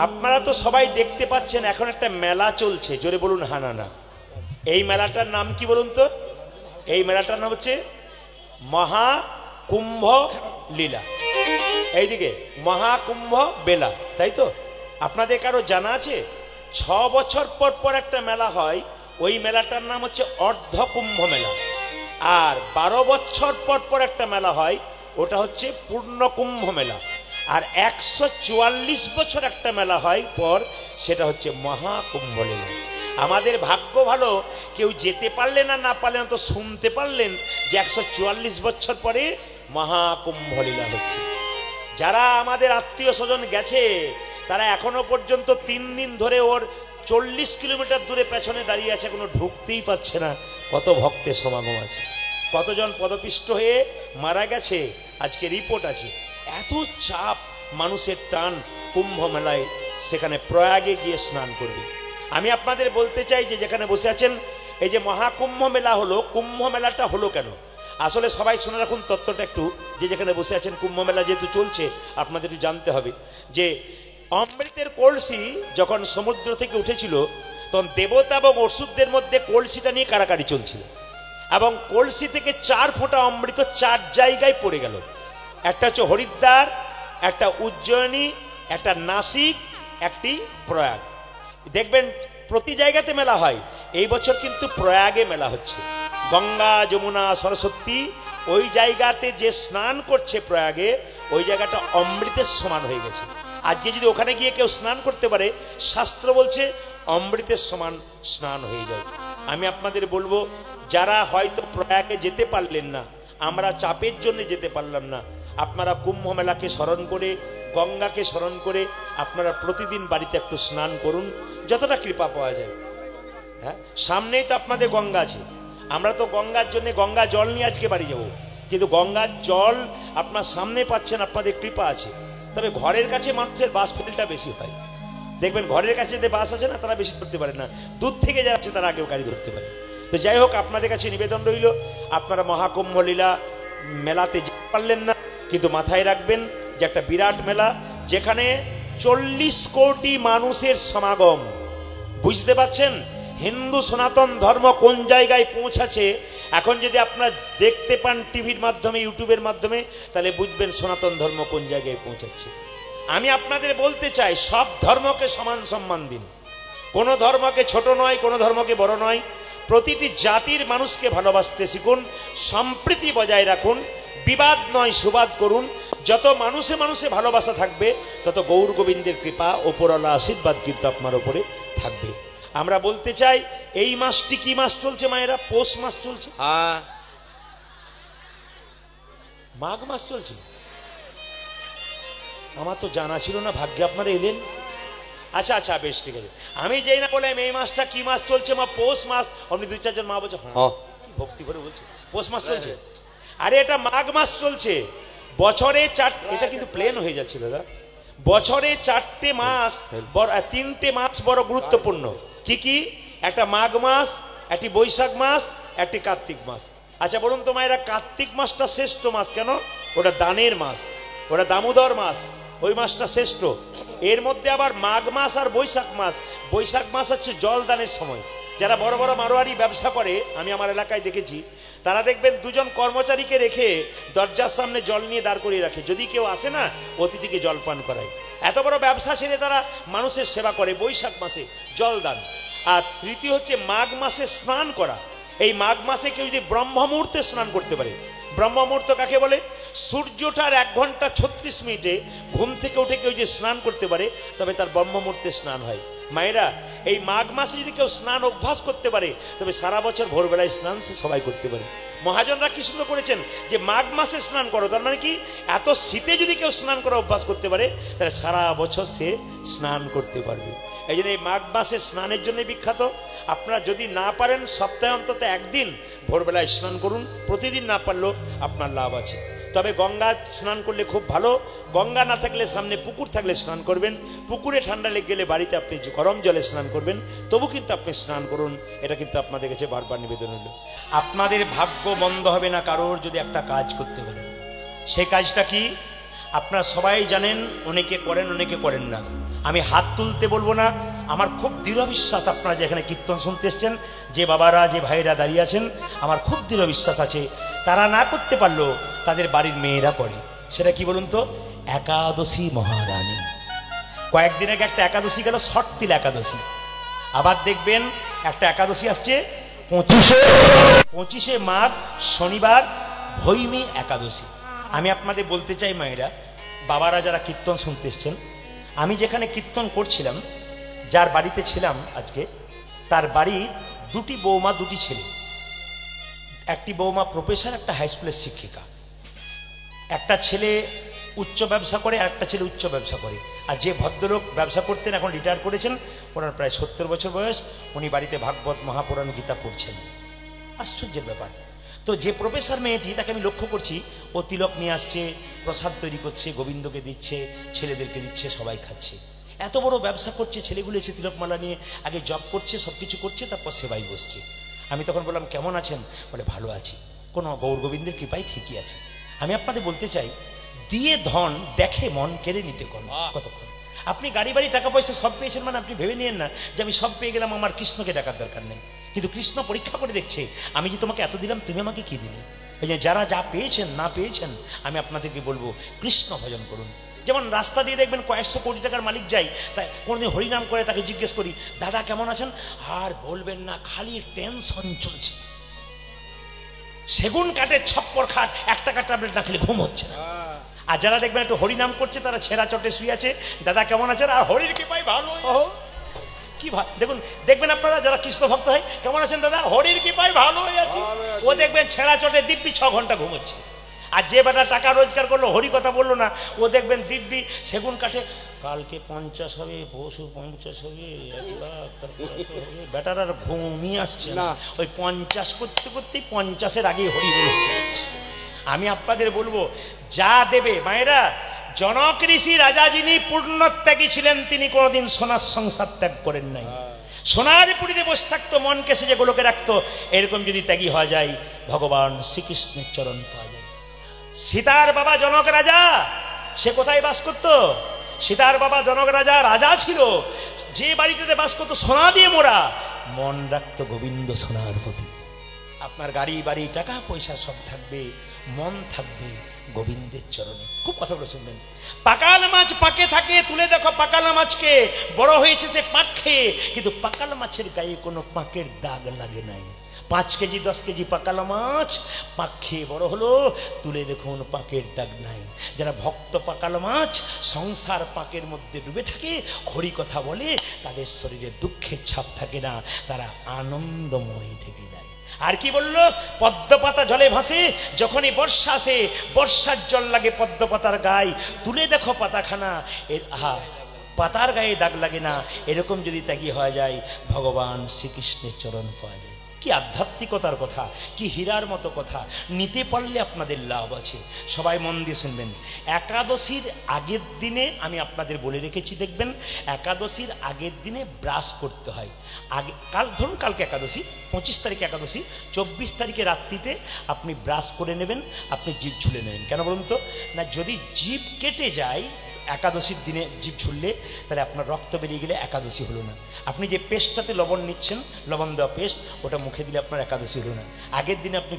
আপনারা তো সবাই দেখতে পাচ্ছেন এখন একটা মেলা চলছে, জোরে বলুন হানা না। এই মেলাটার নাম কি বলুন তো? এই মেলাটার নাম হচ্ছে মহাকুম্ভ লীলা। এইদিকে মহাকুম্ভ বেলা, তাই তো? আপনাদের কারো জানা আছে 6 বছর পর পর একটা মেলা হয়, ওই মেলাটার নাম হচ্ছে অর্ধকুম্ভ মেলা। আর 12 বছর পর পর একটা মেলা হয়, ওটা হচ্ছে পূর্ণকুম্ভ মেলা। আর 144 বছর একটা মেলা হয় পর, সেটা হচ্ছে মহাকুম্ভ লীলা। আমাদের ভাগ্য ভালো, কেউ যেতে পারলেন না, না পারলেন তো শুনতে পারলেন যে 144 বছর পরে মহাকুম্ভ লীলা হচ্ছে। যারা আমাদের আত্মীয় স্বজন গেছে তারা এখনো পর্যন্ত 3 দিন ধরে ওর 40 কিলোমিটার দূরে পেছনে দাঁড়িয়ে আছে, কোনো ঢুকতেই পাচ্ছে না। কত ভক্তের সমাগম আছে, কতজন পদপিষ্ট হয়ে মারা গেছে, আজকে রিপোর্ট আছে। এত চাপ, মানুষের টান কুম্ভ মেলায়, সেখানে প্রয়াগে গিয়ে স্নান করবে। আমি আপনাদের বলতে চাই যে যেখানে বসে আছেন, এই যে মহাকুম্ভ মেলা হলো, কুম্ভ মেলাটা হলো কেন? আসলে সবাই শুনে রাখুন তত্ত্বটা একটু, যে যেখানে বসে আছেন, কুম্ভ মেলা যেহেতু চলছে আপনাদের একটু জানতে হবে যে অমৃতের কলসি যখন সমুদ্র থেকে উঠেছিল, তখন দেবতা এবং অসুরদের মধ্যে কলসিটা নিয়ে কাড়াকাড়ি চলছিল, এবং কলসি থেকে 4 ফোঁটা অমৃত 4 জায়গায় পড়ে গেল। একটা হচ্ছে হরিদ্বার, একটা উজ্জয়িনী, একটা নাসিক, একটি প্রয়াগ। দেখবেন প্রতি জায়গাতে মেলা হয়, এই বছর কিন্তু প্রয়াগে মেলা হচ্ছে। গঙ্গা, যমুনা, সরস্বতী, ওই জায়গাতে যে স্নান করছে প্রয়াগে, ওই জায়গাটা অমৃতের সমান হয়ে গেছে। আজকে যদি ওখানে গিয়ে কেউ স্নান করতে পারে, শাস্ত্র বলছে অমৃতের সমান স্নান হয়ে যায়। আমি আপনাদের বলবো, যারা হয়তো প্রয়াগে যেতে পারলেন না, আমরা চাপের জন্য যেতে পারলাম না, আপনারা কুম্ভ মেলাকে স্মরণ করে, গঙ্গাকে স্মরণ করে আপনারা প্রতিদিন বাড়িতে একটু স্নান করুন, যতটা কৃপা পাওয়া যায়। হ্যাঁ, সামনেই তো আপনাদের গঙ্গা আছে। আমরা তো গঙ্গার জন্য গঙ্গা জল নিয়ে আজকে বাড়ি যাব, কিন্তু গঙ্গার জল আপনার সামনে পাচ্ছেন, আপনাদের কৃপা আছে। তবে ঘরের কাছে মানুষের বাস ফেলটা বেশি হয়। দেখবেন ঘরের কাছে যে বাস আছে না, তারা বেশি ধরতে পারে না, দূর থেকে যাচ্ছে তারা আগেও গাড়ি ধরতে পারে। তো যাই হোক, আপনাদের কাছে নিবেদন রইল, আপনারা মহাকুম্ভ লীলা মেলাতে যেতে পারলেন না, কিন্তু মাথায় রাখবেন যে একটা বিরাট মেলা, যেখানে 40 কোটি মানুষের সমাগম। বুঝতে পারছেন হিন্দু সনাতন ধর্ম কোন জায়গায় পৌঁছাছে? এখন যদি আপনারা দেখতে পান টিভির মাধ্যমে, ইউটিউবের মাধ্যমে, তাহলে বুঝবেন সনাতন ধর্ম কোন জায়গায় পৌঁছাচ্ছে। আমি আপনাদের বলতে চাই, সব ধর্মকে সমান সম্মান দিন, কোনো ধর্মকে ছোট নয়, কোনো ধর্মকে বড় নয়। প্রতিটি জাতির মানুষকে ভালোবাসতে শিখুন, সম্প্রীতি বজায় রাখুন, বিবাদ নয় সুবাদ করুন। যত মানুষে মানুষে ভালোবাসা থাকবে, তত গৌর গোবিন্দের কৃপা, ওপরওয়ালা আশীর্বাদ কিন্তু আপনার উপরে থাকবে। আমরা বলতে চাই, এই মাসটি কি মাস চলছে মায়েরা? পৌষ মাস চলছে, মাঘ মাস চলছে। আমার তো জানা ছিল না, ভাগ্যে আপনারা এলেন। আচ্ছা আচ্ছা, বেশ, ঠিক আছে। আমি যেই না বললাম এই মাসটা কি মাস চলছে, মা পৌষ মাস, আপনি 2-4 জন মা বলছে হ্যাঁ, কি ভক্তি করে বলছে পৌষ মাস চলছে। আরে এটা মাঘ মাস চলছে। বছরে 4, এটা কিন্তু প্লেন হয়ে যাচ্ছে দাদা। বছরে 4টে মাস, 3টে মাস বড় গুরুত্বপূর্ণ। কি কি? একটা মাঘ মাস, একটি বৈশাখ মাস, একটি কার্তিক মাস। আচ্ছা বলুন তো মায়েরা, কার্তিক মাসটা শ্রেষ্ঠ মাস কেন? ওটা দানের মাস, ওটা দামোদর মাস, ওই মাসটা শ্রেষ্ঠ। এর মধ্যে আবার মাঘ মাস আর বৈশাখ মাস। বৈশাখ মাস হচ্ছে জল দানের সময়। যারা বড় বড় মারোয়ারি ব্যবসা করে, আমি আমার এলাকায় দেখেছি, তারা দেখবেন 2 জন কর্মচারীকে রেখে দরজার সামনে জল নিয়ে দাঁড় করিয়ে রাখে, যদি কেউ আসে না অতিথিকে জল পান করায়। এত বড় ব্যবসা ছেড়ে তারা মানুষের সেবা করে বৈশাখ মাসে জল দান। আর তৃতীয় হচ্ছে মাঘ মাসে স্নান করা। এই মাঘ মাসে কেউ যদি ব্রহ্ম মুহূর্তে স্নান করতে পারে। ব্রহ্ম মুহূর্ত কাকে বলে? সূর্য ওঠার 1 ঘন্টা 36 মিনিটে ঘুম থেকে উঠে কেউ যদি স্নান করতে পারে, তবে তার ব্রহ্ম মুহূর্তে স্নান হয়। মায়েরা, এই মাঘ মাসে যদি কেউ স্নান অভ্যাস করতে পারে, তবে সারা বছর ভোরবেলায় স্নান সে সবাই করতে পারে। মহাজনরা কি সুন্দর করেছেন যে মাঘ মাসে স্নান করো, তার মানে কি, এত শীতে যদি কেউ স্নান করা অভ্যাস করতে পারে, তাহলে সারা বছর সে স্নান করতে পারবে। এই জন্য এই মাঘ মাসে স্নানের জন্য বিখ্যাত। আপনারা যদি না পারেন, সপ্তাহে অন্তত 1 দিন ভোরবেলায় স্নান করুন, প্রতিদিন না পারলেও আপনার লাভ আছে। তবে গঙ্গা স্নান করলে খুব ভালো। গঙ্গা না থাকলে সামনে পুকুর থাকলে স্নান করবেন। পুকুরে ঠান্ডা লেগে গেলে বাড়িতে আপনি গরম জলে স্নান করবেন, তবু কিন্তু আপনি স্নান করুন। এটা কিন্তু আপনাদের কাছে বারবার নিবেদন হলো। আপনাদের ভাগ্য বন্ধ হবে না কারোর যদি একটা কাজ করতে পারেন। সেই কাজটা কি? আপনারা সবাই জানেন, অনেকে করেন অনেকে করেন না। আমি হাত তুলতে বলবো না, আমার খুব দৃঢ় বিশ্বাস আপনারা যেখানে কীর্তন শুনতে এসছেন, যে বাবারা যে ভাইরা দাঁড়িয়ে আছেন, আমার খুব দৃঢ় বিশ্বাস আছে তারা না করতে পারলেও তাদের বাড়ির মেয়েরা করে। সেটা কি বলুন তো? একাদশী মহারানী। কয়েকদিন আগে একটা একাদশী গেল, ষটতিল একাদশী। আবার দেখবেন একটা একাদশী আসছে 25শে মাঘ শনিবার, ভৈমী একাদশী। আমি আপনাদের বলতে চাই মায়েরা, বাবারা যারা কীর্তন শুনতে এসছেন, আমি যেখানে কীর্তন করছিলাম, যার বাড়িতে ছিলাম আজকে, তার বাড়ি দুটি বৌমা, দুটি ছেলে। একটি বৌমা প্রফেসর, একটা হাই স্কুলের শিক্ষিকা। একটা ছেলে উচ্চ ব্যবসা করে, একটা ছেলে উচ্চ ব্যবসা করে। আর যে ভদ্রলোক ব্যবসা করতেন এখন রিটায়ার করেছেন, ওনার প্রায় 70 বছর বয়স, উনি বাড়িতে ভাগবত মহাপুরাণ গীতা পড়ছেন। আশ্চর্যের ব্যাপার। তো যে প্রফেসর মেয়েটি, তাকে আমি লক্ষ্য করছি, ও তিলক নিয়ে আসছে, প্রসাদ তৈরি করছে, গোবিন্দকে দিচ্ছে, ছেলেদেরকে দিচ্ছে, সবাই খাচ্ছে। এত বড় ব্যবসা করছে, ছেলেগুলো এসে তিলকমালা নিয়ে আগে জব করছে, সব কিছু করছে, তারপর সেবাই বসছে। আমি তখন বললাম কেমন আছেন? বলে ভালো আছি, কোনো গৌর গোবিন্দের কৃপায় ঠিকই আছে। আমি আপনাদের বলতে চাই, দিয়ে ধন দেখে মন কেড়ে নিতে কতক্ষণ। আপনি গাড়ি বাড়ি টাকা পয়সা সব পেয়েছেন মানে আপনি ভেবে নিয়েন না যে আমি সব পেয়ে গেলাম, আমার কৃষ্ণকে ডাকার দরকার নেই। কিন্তু কৃষ্ণ পরীক্ষা করে দেখছে, আমি যে তোমাকে এত দিলাম, তুমি আমাকে কি দিলে? এই যে যারা যা পেয়েছেন না পেয়েছেন, আমি আপনাদেরকে বলবো কৃষ্ণ ভজন করুন। যেমন রাস্তা দিয়ে দেখবেন কয়েকশো কোটি টাকার মালিক যাই, তাই কোনোদিন হরিনাম করে তাকে জিজ্ঞেস করি, দাদা কেমন আছেন? আর বলবেন না, খালি টেনশন চলছে। সেগুন কাঠের ছপ্পর খাট, 1 টাকা ট্যাবলেট না খেলে ঘুম হচ্ছে না। আর যারা দেখবেন একটু হরিনাম করছে, তারা ছেঁড়া চটে শুয়ে আছে, দাদা কেমন আছেন? আর হরির কৃপায় ভালো। কি দেখুন, দেখবেন আপনারা যারা কৃষ্ণ ভক্ত হয়, কেমন আছেন দাদা? হরির কৃপায় ভালো হয়ে আছে। ও দেখবেন ছেঁড়া চটে দিব্যি 6 ঘন্টা ঘুমোচ্ছে। আর যে বেটা টাকা রোজগার করলো, হরি কথা বললো না, ও দেখবেন দিব্যি সেগুন কাঠে, কালকে 50 হবে, পরশু 50 হবে, 1 লাখ, তারপরে হবে। বেটার আর ঘুমিয়ে আসছে না, ওই 50 করতে করতেই 50-এর আগেই হরি বলে। আমি আপনাদের বলবো, যা দেবে মায়েরা, জনক ঋষি রাজা যিনি পূর্ণত্যাগী ছিলেন, তিনি কোনোদিন সোনার সংসার ত্যাগ করেন নাই। সোনার পুরীতে বসে থাকতো, মনকে সেজে গোলকে রাখতো। এরকম যদি ত্যাগী হওয়া যায়, ভগবান শ্রীকৃষ্ণের চরণ পাওয়া যায়। সীতার বাবা জনক রাজা, সে কোথায় বাস করত? সীতার বাবা জনক রাজা রাজা ছিল, যে বাড়িটাতে বাস করতো সোনা দিয়ে মোড়া, মন রাখতো গোবিন্দ সোনার প্রতি। আপনার গাড়ি বাড়ি টাকা পয়সা সব থাকবে, মন থাকবে গোবিন্দের চরণে। খুব কথা বলে শুনবেন। পাকাল মাছ পাকে থাকে, তুলে দেখো পাকাল মাছকে, বড় হয়েছে সে পাক খেয়ে, কিন্তু পাকাল মাছের গায়ে কোনো পাকের দাগ লাগে নাই। 5 কেজি 10 কেজি পাকাল মাছ পাক খেয়ে বড় হলো, তুলে দেখুন পাকের দাগ নাই। যারা ভক্ত পাকাল মাছ সংসার পাকের মধ্যে ডুবে থাকে, হরি কথা বলে, তাদের শরীরে দুঃখের ছাপ থাকে না, তারা আনন্দময় থেকে যায়। আর কি বলল? পদ্মপাতা জলে ভাসে, যখনই বর্ষা আসে, বর্ষার জল লাগে পদ্মপাতার গায়ে, তুলে দেখো পাতাখানা, আহা পাতার গায়ে দাগ লাগে না। এরকম যদি ত্যাগী হয়ে যায়, ভগবান শ্রীকৃষ্ণের চরণ পাওয়া যায়। কি আধ্যাত্মিকতার কথা, কি হীরার মতো কথা। নিতে পারলে আপনাদের লাভ আছে। সবাই মন দিয়ে শুনবেন। একাদশীর আগের দিনে আমি আপনাদের বলে রেখেছি, দেখবেন একাদশীর আগের দিনে ব্রাশ করতে হয়। আগে ধরুন কালকে একাদশী, 25 তারিখে একাদশী, 24 তারিখে রাত্রিতে আপনি ব্রাশ করে নেবেন, আপনি জিভ ঝুলে নেবেন। কেন বলুন তো? না, যদি জিভ কেটে যায় একাদশীর দিনে জিভ ঝুললে, তাহলে আপনার রক্ত বেরিয়ে গেলে একাদশী হলো না। আপনি যে পেস্টটাতে লবণ নিচ্ছেন, লবণ দেওয়া পেস্ট, ওটা মুখে দিলে আপনার একাদশী হলো না। আগের দিনে আপনি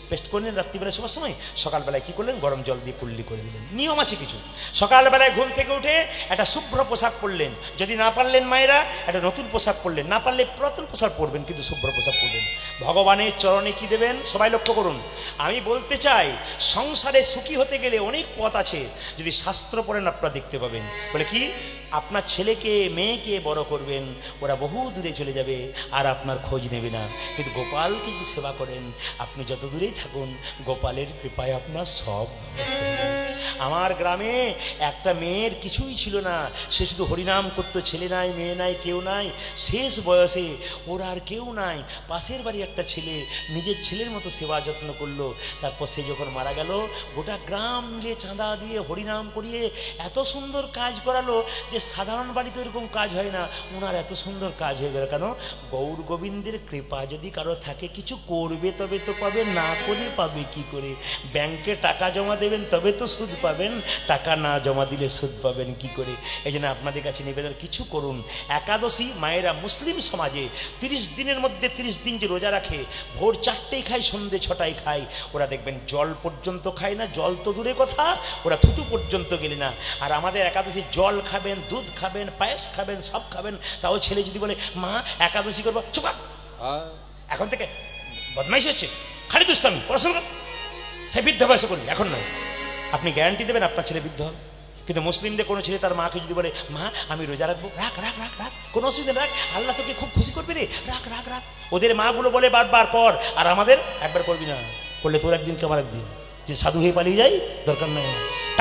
পেস্ট করলেন রাত্রিবেলা সবার সময়, সকালবেলায় কি করলেন? গরম জল দিয়ে কুল্লি করে দিলেন। নিয়ম আছে কিছু। সকালবেলায় ঘুম থেকে উঠে একটা শুভ্র পোশাক পরলেন, যদি না পারলেন মায়েরা একটা নতুন পোশাক পরলেন, না পারলে পুরাতন পোশাক পরবেন, কিন্তু শুভ্র পোশাক পরবেন। ভগবানের চরণে কি দেবেন? সবাই লক্ষ্য করুন। আমি বলতে চাই, সংসারে সুখী হতে গেলে অনেক পথ আছে, যদি শাস্ত্র পড়েন আপনারা দেখতে পাবেন। বলে কি? আপনার ছেলেকে মেয়েকে বড় করবেন, ওরা বহু দূরে চলে যাবে, আর আপনার খোঁজ নেবে না। কিন্তু গোপালকে যদি সেবা করেন, আপনি যত দূরেই থাকুন, গোপালের কৃপায় আপনার সব ব্যবস্থা হবে। আমার গ্রামে একটা মেয়ের কিছুই ছিল না, সে শুধু হরিনাম করতো, ছেলে নাই মেয়ে নাই কেউ নাই। শেষ বয়সে ওর আর কেউ নাই, পাশের বাড়ি একটা ছেলে নিজের ছেলের মতো সেবা যত্ন করলো। তারপর সে যখন মারা গেল, গোটা গ্রাম মিলে চাঁদা দিয়ে হরিনাম করিয়ে এত সুন্দর কাজ করালো যে সাধারণ বাড়িতে এরকম কাজ হয় না, ওনার এত সুন্দর কাজ হয়ে গেল। কেন? গৌর গোবিন্দের কৃপা যদি কারো থাকে, কিছু করবে তবে তো পাবে, না করে পাবে কি করে? ব্যাংকে টাকা জমা দেবেন তবে তো সুদ সুদ পাবেন, টাকা না জমা দিলে সুদ পাবেন কি করে? এই জন্য আপনাদের কাছে নিবেদন, কিছু করুন। একাদশী মায়েরা মুসলিম সমাজে 30 দিনের মধ্যে 30 দিন যে রোজা রাখে, ভোর 4টেই খায়, সন্ধ্যে 6টায় খায়। ওরা দেখবেন জল পর্যন্ত খায় না, জল তো দূরে কথা, ওরা থুতু পর্যন্ত গেলে না। আর আমাদের একাদশী জল খাবেন, দুধ খাবেন, পায়েস খাবেন, সব খাবেন। তাও ছেলে যদি বলে মা একাদশী করবো, চুপ এখন থেকে বদমাইশি হচ্ছে, খালি দুষ্টামি, পড়াশোনা কর, সে বৃদ্ধ বয়সে করবি, এখন নয়। আপনি গ্যারান্টি দেবেন আপনার ছেলে বৃদ্ধ হবে। কিন্তু মুসলিমদের কোনো ছেলে তার মাকে যদি বলে মা আমি রোজা রাখবো, রাখ রাখ রাখ রাখ, কোনো অসুবিধা রাখ, আল্লাহ তোকে খুব খুশি করবে রে, রাখ রাখ রাখ। ওদের মাগুলো বলে বারবার কর, আর আমাদের একবার করবি না, করলে তোর একদিন কে আমার একদিন, যে সাধু হয়ে পালিয়ে যাই, দরকার নেই।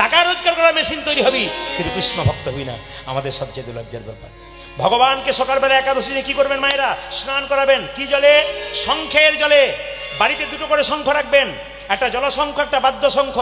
টাকা রোজগার করার মেশিন তৈরি হবি, কিন্তু কৃষ্ণ ভক্ত হবি না, আমাদের সবচেয়ে লজ্জার ব্যাপার। ভগবানকে সকালবেলা একাদশীতে কি করবেন মায়েরা? স্নান করাবেন। কি জলে? শঙ্খের জলে। বাড়িতে 2টো করে শঙ্খ রাখবেন, একটা জলশঙ্খ, একটা বাদ্য শঙ্খ।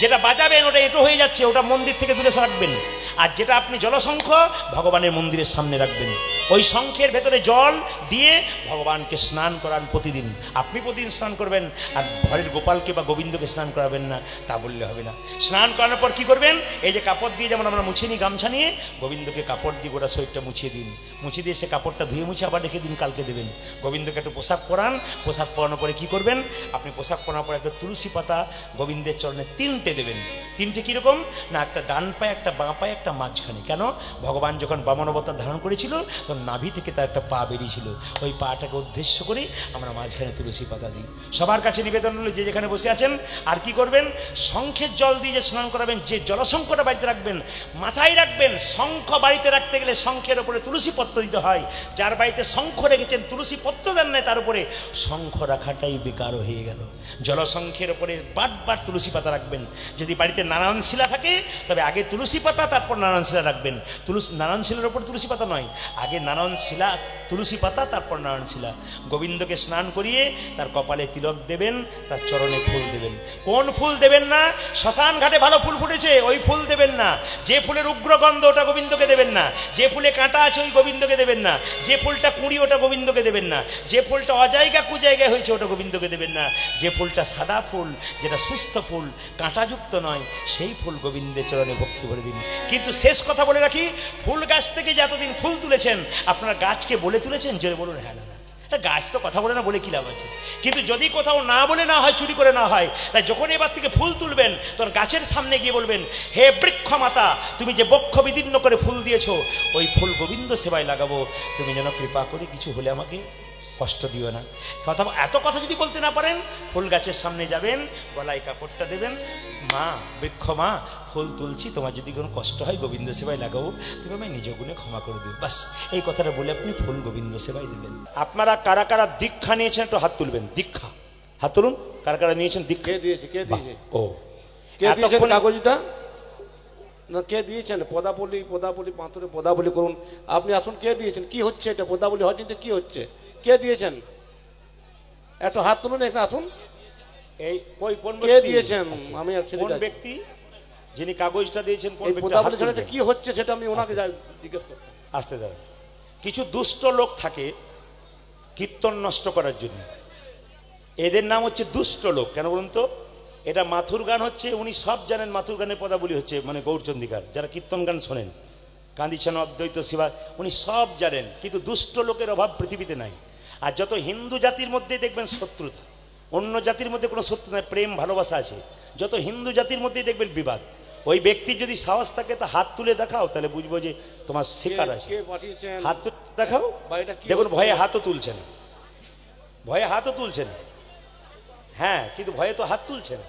যেটা বাজাবেন ওটা এঁটো হয়ে যাচ্ছে, ওটা মন্দির থেকে দূরে রাখবেন। আর যেটা আপনি জলশঙ্খ ভগবানের মন্দিরের সামনে রাখবেন। ওই শঙ্খের ভেতরে জল দিয়ে ভগবানকে স্নান করান প্রতিদিন। আপনি প্রতিদিন স্নান করবেন, আর ঘরের গোপালকে বা গোবিন্দকে স্নান করাবেন না, তা বললে হবে না। স্নান করানোর পর কি করবেন? এই যে কাপড় দিয়ে যেমন আমরা মুছে নিই গামছা নিয়ে, গোবিন্দকে কাপড় দিয়ে গোটা শরীরটা মুছিয়ে দিন। মুছিয়ে দিয়ে সে কাপড়টা ধুয়ে মুছে আবার রেখে দিন, কালকে দেবেন। গোবিন্দকে একটু পোশাক পরান। পোশাক পরানোর পরে কি করবেন? আপনি পোশাক পরানোর পরে একটা তুলসী পাতা গোবিন্দের চরণে 3টে দেবেন। 3টে কীরকম না, একটা ডান পায়ে, একটা বাঁ পায়ে, একটা মাঝখানে। কেন? ভগবান যখন বামন অবতার ধারণ করেছিল তখন নাভি থেকে তার একটা পা বেরিয়েছিল, ওই পাটাকে উদ্দেশ্য করে আমরা মাঝখানে তুলসী পাতা দিই। সবার কাছে নিবেদন হলো, যে যেখানে বসে আছেন, আর কি করবেন? শঙ্খের জল দিয়ে যে স্নান করাবেন, যে জলশঙ্খটা বাড়িতে রাখবেন, মাথায় রাখবেন। শঙ্খ বাড়িতে রাখতে গেলে শঙ্খের ওপরে তুলসী পত্র দিতে হয়। যার বাড়িতে শঙ্খ রেখেছেন, তুলসী পত্র দেন নাই, তার উপরে শঙ্খ রাখাটাই বেকার হয়ে গেল। জলশঙ্খের ওপরে বারবার তুলসী পাতা রাখবেন। যদি বাড়িতে নারায়ণ শিলা থাকে তবে আগে তুলসী পাতা, তারপর নারায়ণ শিলা রাখবেন। নারায়ণ শিলার ওপর তুলসী পাতা নয়, আগে নারায়ণ শিলা, তুলসী পাতা, তারপর নারায়ণ শিলা। গোবিন্দকে স্নান করিয়ে তার কপালে তিলক দেবেন, তার চরণে ফুল দেবেন। কোন ফুল দেবেন না? শ্মশান ঘাটে ভালো ফুল ফুটেছে ওই ফুল দেবেন না। যে ফুলের উগ্রগন্ধ ওটা গোবিন্দকে দেবেন না। যে ফুলে কাঁটা আছে ওই গোবিন্দকে দেবেন না। যে ফুলটা কুঁড়ি ওটা গোবিন্দকে দেবেন না। যে ফুলটা অজায়গা কুজায়গায় হয়েছে ওটা গোবিন্দকে দেবেন না। যে ফুলটা সাদা ফুল, যেটা সুস্থ ফুল, কাঁটাযুক্ত নয়, সেই ফুল গোবিন্দের চরণে ভক্তি করে দিন। কিন্তু শেষ কথা বলে রাখি, ফুল গাছ থেকে যে এতদিন ফুল তুলেছেন, আপনারা গাছকে বলে তুলেছেন? জোরে বলুন হ্যাঁ না। গাছ তো কথা বলে না, বলে কি লাভ আছে? কিন্তু যদি কোথাও না বলে না হয়, চুরি করে না হয়, তাই যখন এবার থেকে ফুল তুলবেন তখন গাছের সামনে গিয়ে বলবেন, হে বৃক্ষ মাতা, তুমি যে বক্ষ বিদীর্ণ করে ফুল দিয়েছো, ওই ফুল গোবিন্দ সেবায় লাগাবো, তুমি যেন কৃপা করে কিছু হলে আমাকে কষ্ট দিও না। কথা, এত কথা যদি বলতে না পারেন, ফুল গাছের সামনে যাবেন, গলায় কাপড়টা দেবেন, মা বৃক্ষ মা, ফুল তুলছি, তোমার যদি কোনো কষ্ট হয় গোবিন্দ সেবায় লাগাবো, তুমি আমায় নিজ গুণে ক্ষমা করে দিও। বাস এই কথাটা বলে আপনি ফুল গোবিন্দ সেবায় দেবেন। আপনারা কারা কারা দীক্ষা নিয়েছেন একটু হাত তুলবেন। দীক্ষা, হাত তুলুন। কারা কারা নিয়েছেন দীক্ষা? কে দিয়েছে? কে দিয়েছে? ও কে দিয়েছেন কাগজটা? না, কে দিয়েছেন? পদাবলী, পদাবলী, পাঁতুরে পদাবলী করুন। আপনি আসুন, কে দিয়েছেন? কি হচ্ছে এটা? পদাবলী হচ্ছে কি হচ্ছে? কে দিয়েছেন? একটু হাত তুলুন, এখানে আসুন। এই ওই কোন কে দিয়েছেন? আমি কোন ব্যক্তি যিনি কাগজটা দিয়েছেন, কোন ব্যক্তি? পদাবলী ছাড়া কি হচ্ছে সেটা আমি ওনাকে জিজ্ঞেস করব। আসতে দাও। কিছু দুষ্ট লোক থাকে কীর্তন নষ্ট করার জন্য, এদের নাম হচ্ছে দুষ্ট লোক। কেন বলুন তো? এটা মাথুর গান হচ্ছে, উনি সব জানেন মাথুর গানের পদাবলী হচ্ছে, মানে গৌরচন্দিকার, যারা কীর্তন গান শোনেন, কান্দিছেন অদ্বৈত শিবা, উনি সব জানেন। কিন্তু দুষ্ট লোকের অভাব পৃথিবীতে নাই। আর যত হিন্দু জাতির মধ্যে দেখবেন শত্রুতা, অন্য জাতির মধ্যে কোনো শত্রু নাই, প্রেম ভালোবাসা আছে। যত হিন্দু জাতির মধ্যেই দেখবেন বিবাদ। ওই ব্যক্তির যদি সাহস থাকে তা হাত তুলে দেখাও, তাহলে বুঝবো যে তোমার শিকার আছে। হাত তুলে দেখাও। দেখুন ভয়ে হাতও তুলছে না, ভয়ে হাতও তুলছে না। হ্যাঁ, কিন্তু ভয়ে তো হাত তুলছে না।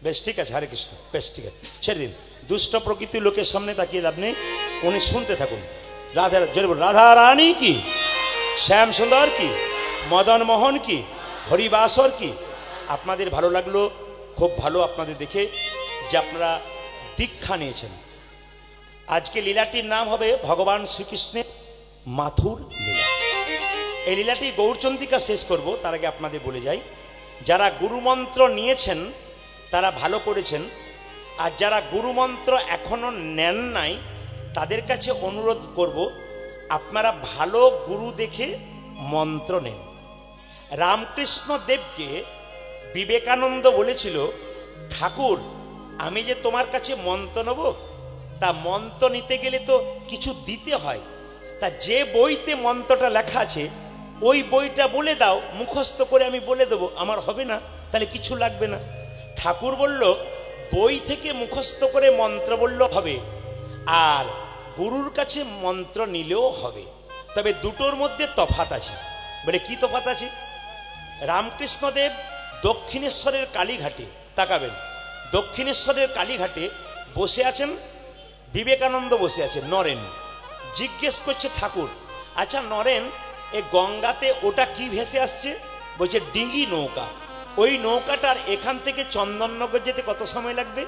বেশ ঠিক আছে, হরে কৃষ্ণ, বেশ ঠিক আছে, ছেড়ে দিন। দুষ্ট প্রকৃতির লোকের সামনে তাকিয়ে লাভ নেই, উনি শুনতে থাকুন। রাধা, রাধা রানী কি, শ্যাম সুন্দর কি, মদন মোহন কি, হরিবাসর কি। আপনাদের ভালো লাগলো, খুব ভালো আপনাদের দেখে যে আপনারা দীক্ষা নিয়েছেন। আজকে লীলাটির নাম হবে ভগবান শ্রীকৃষ্ণের মাথুর লীলা। এই লীলাটি গৌরচন্দিকা শেষ করব, তার আগে আপনাদের বলে যাই, যারা গুরুমন্ত্র নিয়েছেন তারা ভালো করেছেন, আর যারা গুরুমন্ত্র এখনো নেন নাই তাদের কাছে অনুরোধ করব, আপনারা ভালো গুরু দেখে মন্ত্র নেন। রামকৃষ্ণ দেবকে বিবেকানন্দ বলেছিল, ঠাকুর আমি যে তোমার কাছে মন্ত্র নেব, তা মন্ত্র নিতে গেলে তো কিছু দিতে হয়। তা যে বইতে মন্ত্রটা লেখা আছে ওই বইটা বলে দাও, মুখস্থ করে আমি বলে দেবো, আমার হবে না? তাহলে কিছু লাগবে না। ঠাকুর বলল বই থেকে মুখস্থ করে মন্ত্র বললেও হবে, আর গুরুর কাছে মন্ত্র নিলেও হবে। তবে দুটোর মধ্যে তফাৎ আছে। বলে কি তফাৎ আছে? রামকৃষ্ণদেব দক্ষিণেশ্বরের কালীঘাটে, তাকাবেন, দক্ষিণেশ্বরের কালীঘাটে বসে আছেন, বিবেকানন্দ বসে আছেন। নরেন জিজ্ঞেস করছে ঠাকুর, আচ্ছা নরেন, এ গঙ্গাতে ওটা কি ভেসে আসছে? বলছে ডিঙি নৌকা। ওই নৌকাটার এখান থেকে চন্দননগর যেতে কত সময় লাগবে?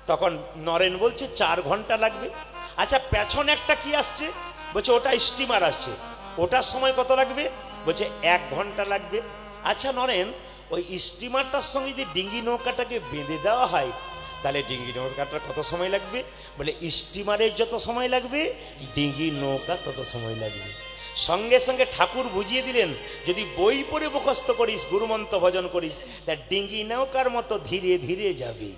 তখন নরেন বলছে 4 ঘন্টা লাগবে। আচ্ছা পেছনে একটা কি আসছে? বলছে ওটা স্টিমার আসছে, ওটার সময় কত লাগবে? বলছে 1 ঘন্টা লাগবে। আচ্ছা নরেন, ওই স্টিমারটার সঙ্গে যদি ডিঙ্গি নৌকাটাকে বেঁধে দেওয়া হয় তাহলে ডিঙ্গি নৌকাটার কত সময় লাগবে? বলে স্টিমারের যত সময় লাগবে ডিঙ্গি নৌকা তত সময় লাগবে। সঙ্গে সঙ্গে ঠাকুর বুঝিয়ে দিলেন, যদি বই পড়ে মুখস্থ করিস, গুরুমন্ত্র ভজন করিস, তা ডিঙ্গি নৌকার মতো ধীরে ধীরে যাবে।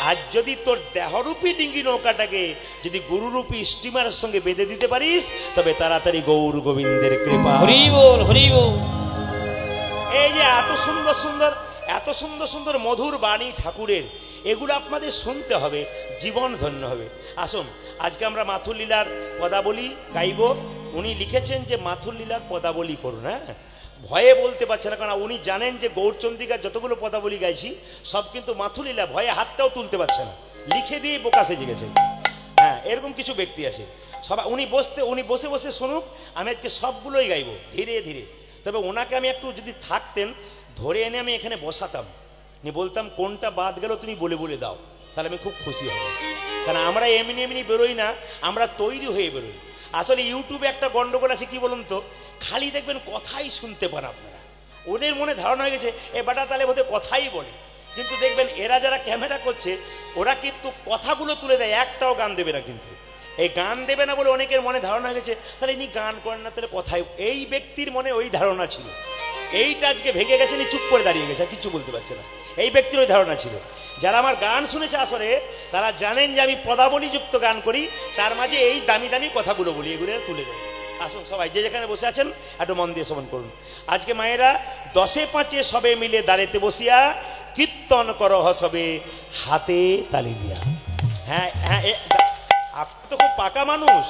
আর যদি তোর দেহরূপী ডিঙ্গি নৌকাটাকে যদি গুরুরূপী স্টিমারের সঙ্গে বেঁধে দিতে পারিস, তবে তাড়াতাড়ি গৌর গোবিন্দের কৃপা। হরি বল, হরি বল। এই যে এত সুন্দর সুন্দর, এত সুন্দর সুন্দর মধুর বাণী ঠাকুরের, এগুলো আপনাদের শুনতে হবে, জীবন ধন্য হবে। আসুন আজকে আমরা মাথুর লীলার পদাবলী গাইব। উনি লিখেছেন যে মাথুর লীলার পদাবলী করুন। হ্যাঁ, ভয়ে বলতে পারছে না, কারণ উনি জানেন যে গৌরচন্দ্রিকার যতগুলো পদাবলী গাইছি সব কিন্তু মাথুর লীলা, ভয়ে হাতটাও তুলতে পারছে না, লিখে দিয়ে বোকা সেজে গেছে। হ্যাঁ, এরকম কিছু ব্যক্তি আছে। সবাই উনি বসে বসে শুনুক, আমি আজকে সবগুলোই গাইব ধীরে ধীরে। তবে ওনাকে আমি একটু যদি থাকতেন ধরে এনে আমি এখানে বসাতাম, নিয়ে বলতাম কোনটা বাদ গেল তুমি বলে বলে দাও, তাহলে আমি খুব খুশি হব। কারণ আমরা এমনি এমনি বেরোই না, আমরা তৈরি হয়ে বেরোই। আসলে ইউটিউবে একটা গন্ডগোল আছে, কি বলুন তো, খালি দেখবেন কথাই শুনতে পান আপনারা। ওদের মনে ধারণা হয়ে গেছে এ বাটা তাহলে বোধহয় কথাই বলে, কিন্তু দেখবেন এরা যারা ক্যামেরা করছে ওরা কিন্তু কথাগুলো তুলে দেয়, একটাও গান দেবে না। কিন্তু এই গান দেবে না বলে অনেকের মনে ধারণা হয়ে গেছে তাহলে ইনি গান করেন না, তাহলে কথাই। এই ব্যক্তির মনে ওই ধারণা ছিল, এইটা আজকে ভেঙে গেছে, নি চুপ করে দাঁড়িয়ে গেছে, কিছু বলতে পারছে না। এই ব্যক্তির ওই ধারণা ছিল। যারা আমার গান শুনেছে আসলে তারা জানেন যে আমি পদাবলীযুক্ত গান করি, তার মাঝে এই দামি দামি কথাগুলো বলি, এগুলো তুলে দেয়। আসুন সবাই যে যেখানে বসে আছেন একটু মন দিয়ে শ্রবণ করুন। আজকে মায়েরা 10-5 সবে মিলে দাঁড়াতে বসিয়া কীর্তন করহ সবে হাতে তালি দিয়া। হ্যাঁ হ্যাঁ, আপনি তো খুব পাকা মানুষ,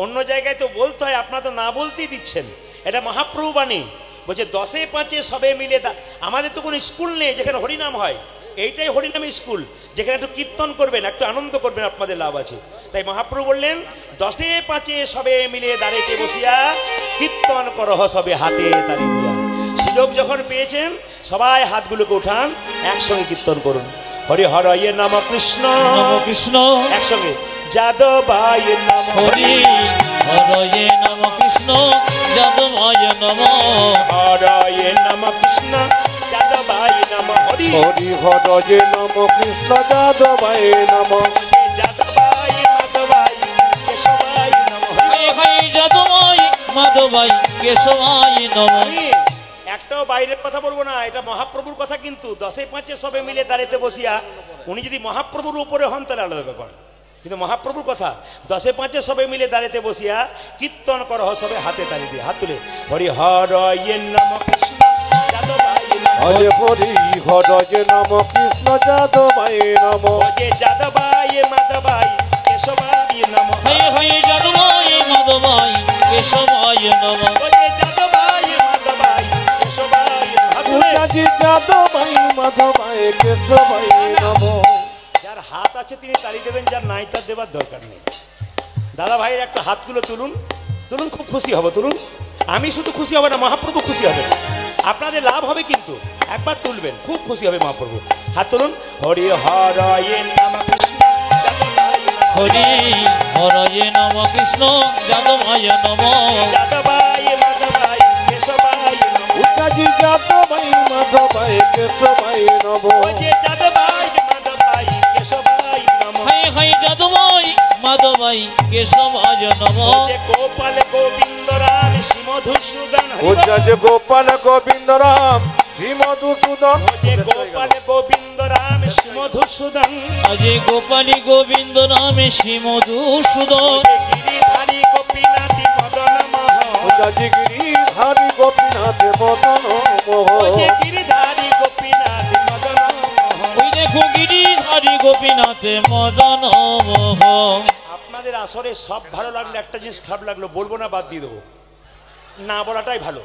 অন্য জায়গায় তো বলতে হয়, আপনারা তো না বলতেই দিচ্ছেন। এটা মহাপ্রভু বাণী, বলছে 10-5 সবে মিলে। আমাদের তো কোনো স্কুল নেই যেখানে হরিনাম হয়, এইটাই হরিনামের স্কুল, যেখানে একটু কীর্তন করবেন, একটু আনন্দ করবেন, আপনাদের লাভ আছে। তাই মহাপ্রভু বললেন 10-5 সবে মিলে দাঁড়াইতে বসিয়া কীর্তন করহ সবে হাতে তালি দিয়া। সুযোগ যখন পেয়েছেন সবাই হাতগুলোকে উঠান, একসঙ্গে কীর্তন করুন। হরি হরয়ে নম কৃষ্ণ কৃষ্ণ, একসঙ্গে যাদবায় নম, হরি হরয়ে নম কৃষ্ণ, যাদবায় নম, হরয়ে নম কৃষ্ণ যাদবায় নম, হরি হরি হরয়ে নম কৃষ্ণ যাদবায় নম, যাদবায় মাধবায় কেশবায় নম। হরি হরি যাদবায় মাধবায় কেশবায় নম। একটাও বাইরের কথা বলবো না, এটা মহাপ্রভুর কথা। কিন্তু 10-5 সবে মিলে দাঁড়াতে বসিয়া, উনি যদি মহাপ্রভুর উপরে হন তাহলে আলাদা ব্যাপার, কিন্তু মহাপ্রভুর কথা 10-5 সবে মিলে দাঁড়াতে বসিয়া কীর্তন করহ সবে হাতে তালি দিয়ে। হাত তুলে হরি হরয়ে নম কৃষ্ণ যাদবায় নম, হরে হরি হরয়ে নম কৃষ্ণ যাদবায় নম, যে যাদবায় মাধবায় কেশবায় নম, হরি হরি যাদবায় মাধবায় কেশবায় নম, যে যাদবায় মাধবায় কেশবায় নম। যাদবায় মাধবায় কেশবায় নম। যার হাত আছে তিনি তালি দেবেন, যার নাই তার দেবার দরকার নেই। দাদা ভাইয়ের একটা হাতগুলো তুলুন, তুলুন, খুব খুশি হব। তুলুন, আমি শুধু খুশি হবে না, মহাপ্রভু খুশি হবে, আপনাদের লাভ হবে। কিন্তু একবার তুলবেন, খুব খুশি হবে মহাপ্রভু। হাত তুলুন। হরি হরয়ে নম কৃষ্ণ যাদবায় নম, হরি হরয়ে নম কৃষ্ণ যাদবায় নম, যাদবায় মাধবায় কেশবায় নম, যাদবায় মাধবায় কেশবায় নম, যে যাদবায় মাধবায় কেশবায় নম, হরি হরি যাদবায় মাধবায় কেশবায় নম, যে গোপাল গোবিন্দ রাম শ্রী মধুসূদন, গোপাল গোবিন্দ রাম শ্রী মধুসূদন, যে গোপাল গোবিন্দ রাম শ্রী মধুসূদন আজি গোপালী গোবিন্দ নামে শ্রী মধুসূদন গিরিধারী গোপীনাথ মদন মোহন গিরিধারী গোপীনাথ মদন মোহন গিরিধারী গোপীনাথ মদন মোহন। ওই দেখো গিরিধারী গোপীনাথ মদন মোহন। আপনাদের আসরে সব ভালো লাগলো, একটা জিনিস খারাপ লাগলো, বলবো না, বাদ দিয়ে দেবো, না বলাটাই ভালো।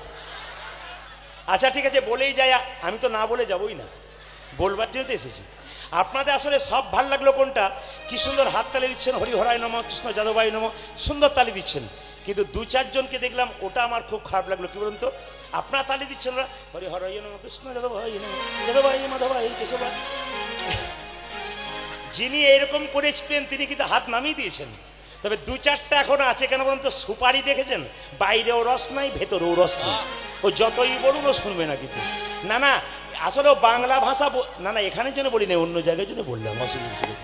আচ্ছা ঠিক আছে, বলেই যাই, আমি তো না বলে যাবই না, বলবার জন্য তো এসেছি। আপনাদের আসলে সব ভালো লাগলো কোনটা? কি সুন্দর হাত তালি দিচ্ছেন, হরি হরায় নম, কৃষ্ণ যাদবাই নম, সুন্দর তালি দিচ্ছেন। কিন্তু দু চারজনকে দেখলাম, ওটা আমার খুব খারাপ লাগলো। কি বলুন তো, আপনারা তালি দিচ্ছেন না, হরি হরায় নম, কৃষ্ণ যাদবাই নম, যাদবাই মাধবাই কেশবাই। যিনি এরকম করেছিলেন তিনি কিন্তু হাত নামিয়ে দিয়েছেন। তবে দু চারটা এখনো আছে, কেন বলুন তো, সুপারি দেখেছেন, বাইরেও রস নাই, ভেতরেও রস নাই। ও যতই বলুন ও শুনবে না কিন্তু। না না, আসলে বাংলা ভাষা না না, এখানের জন্য বলি না, অন্য জায়গায় জন্য বললাম, অসুবিধা নেই।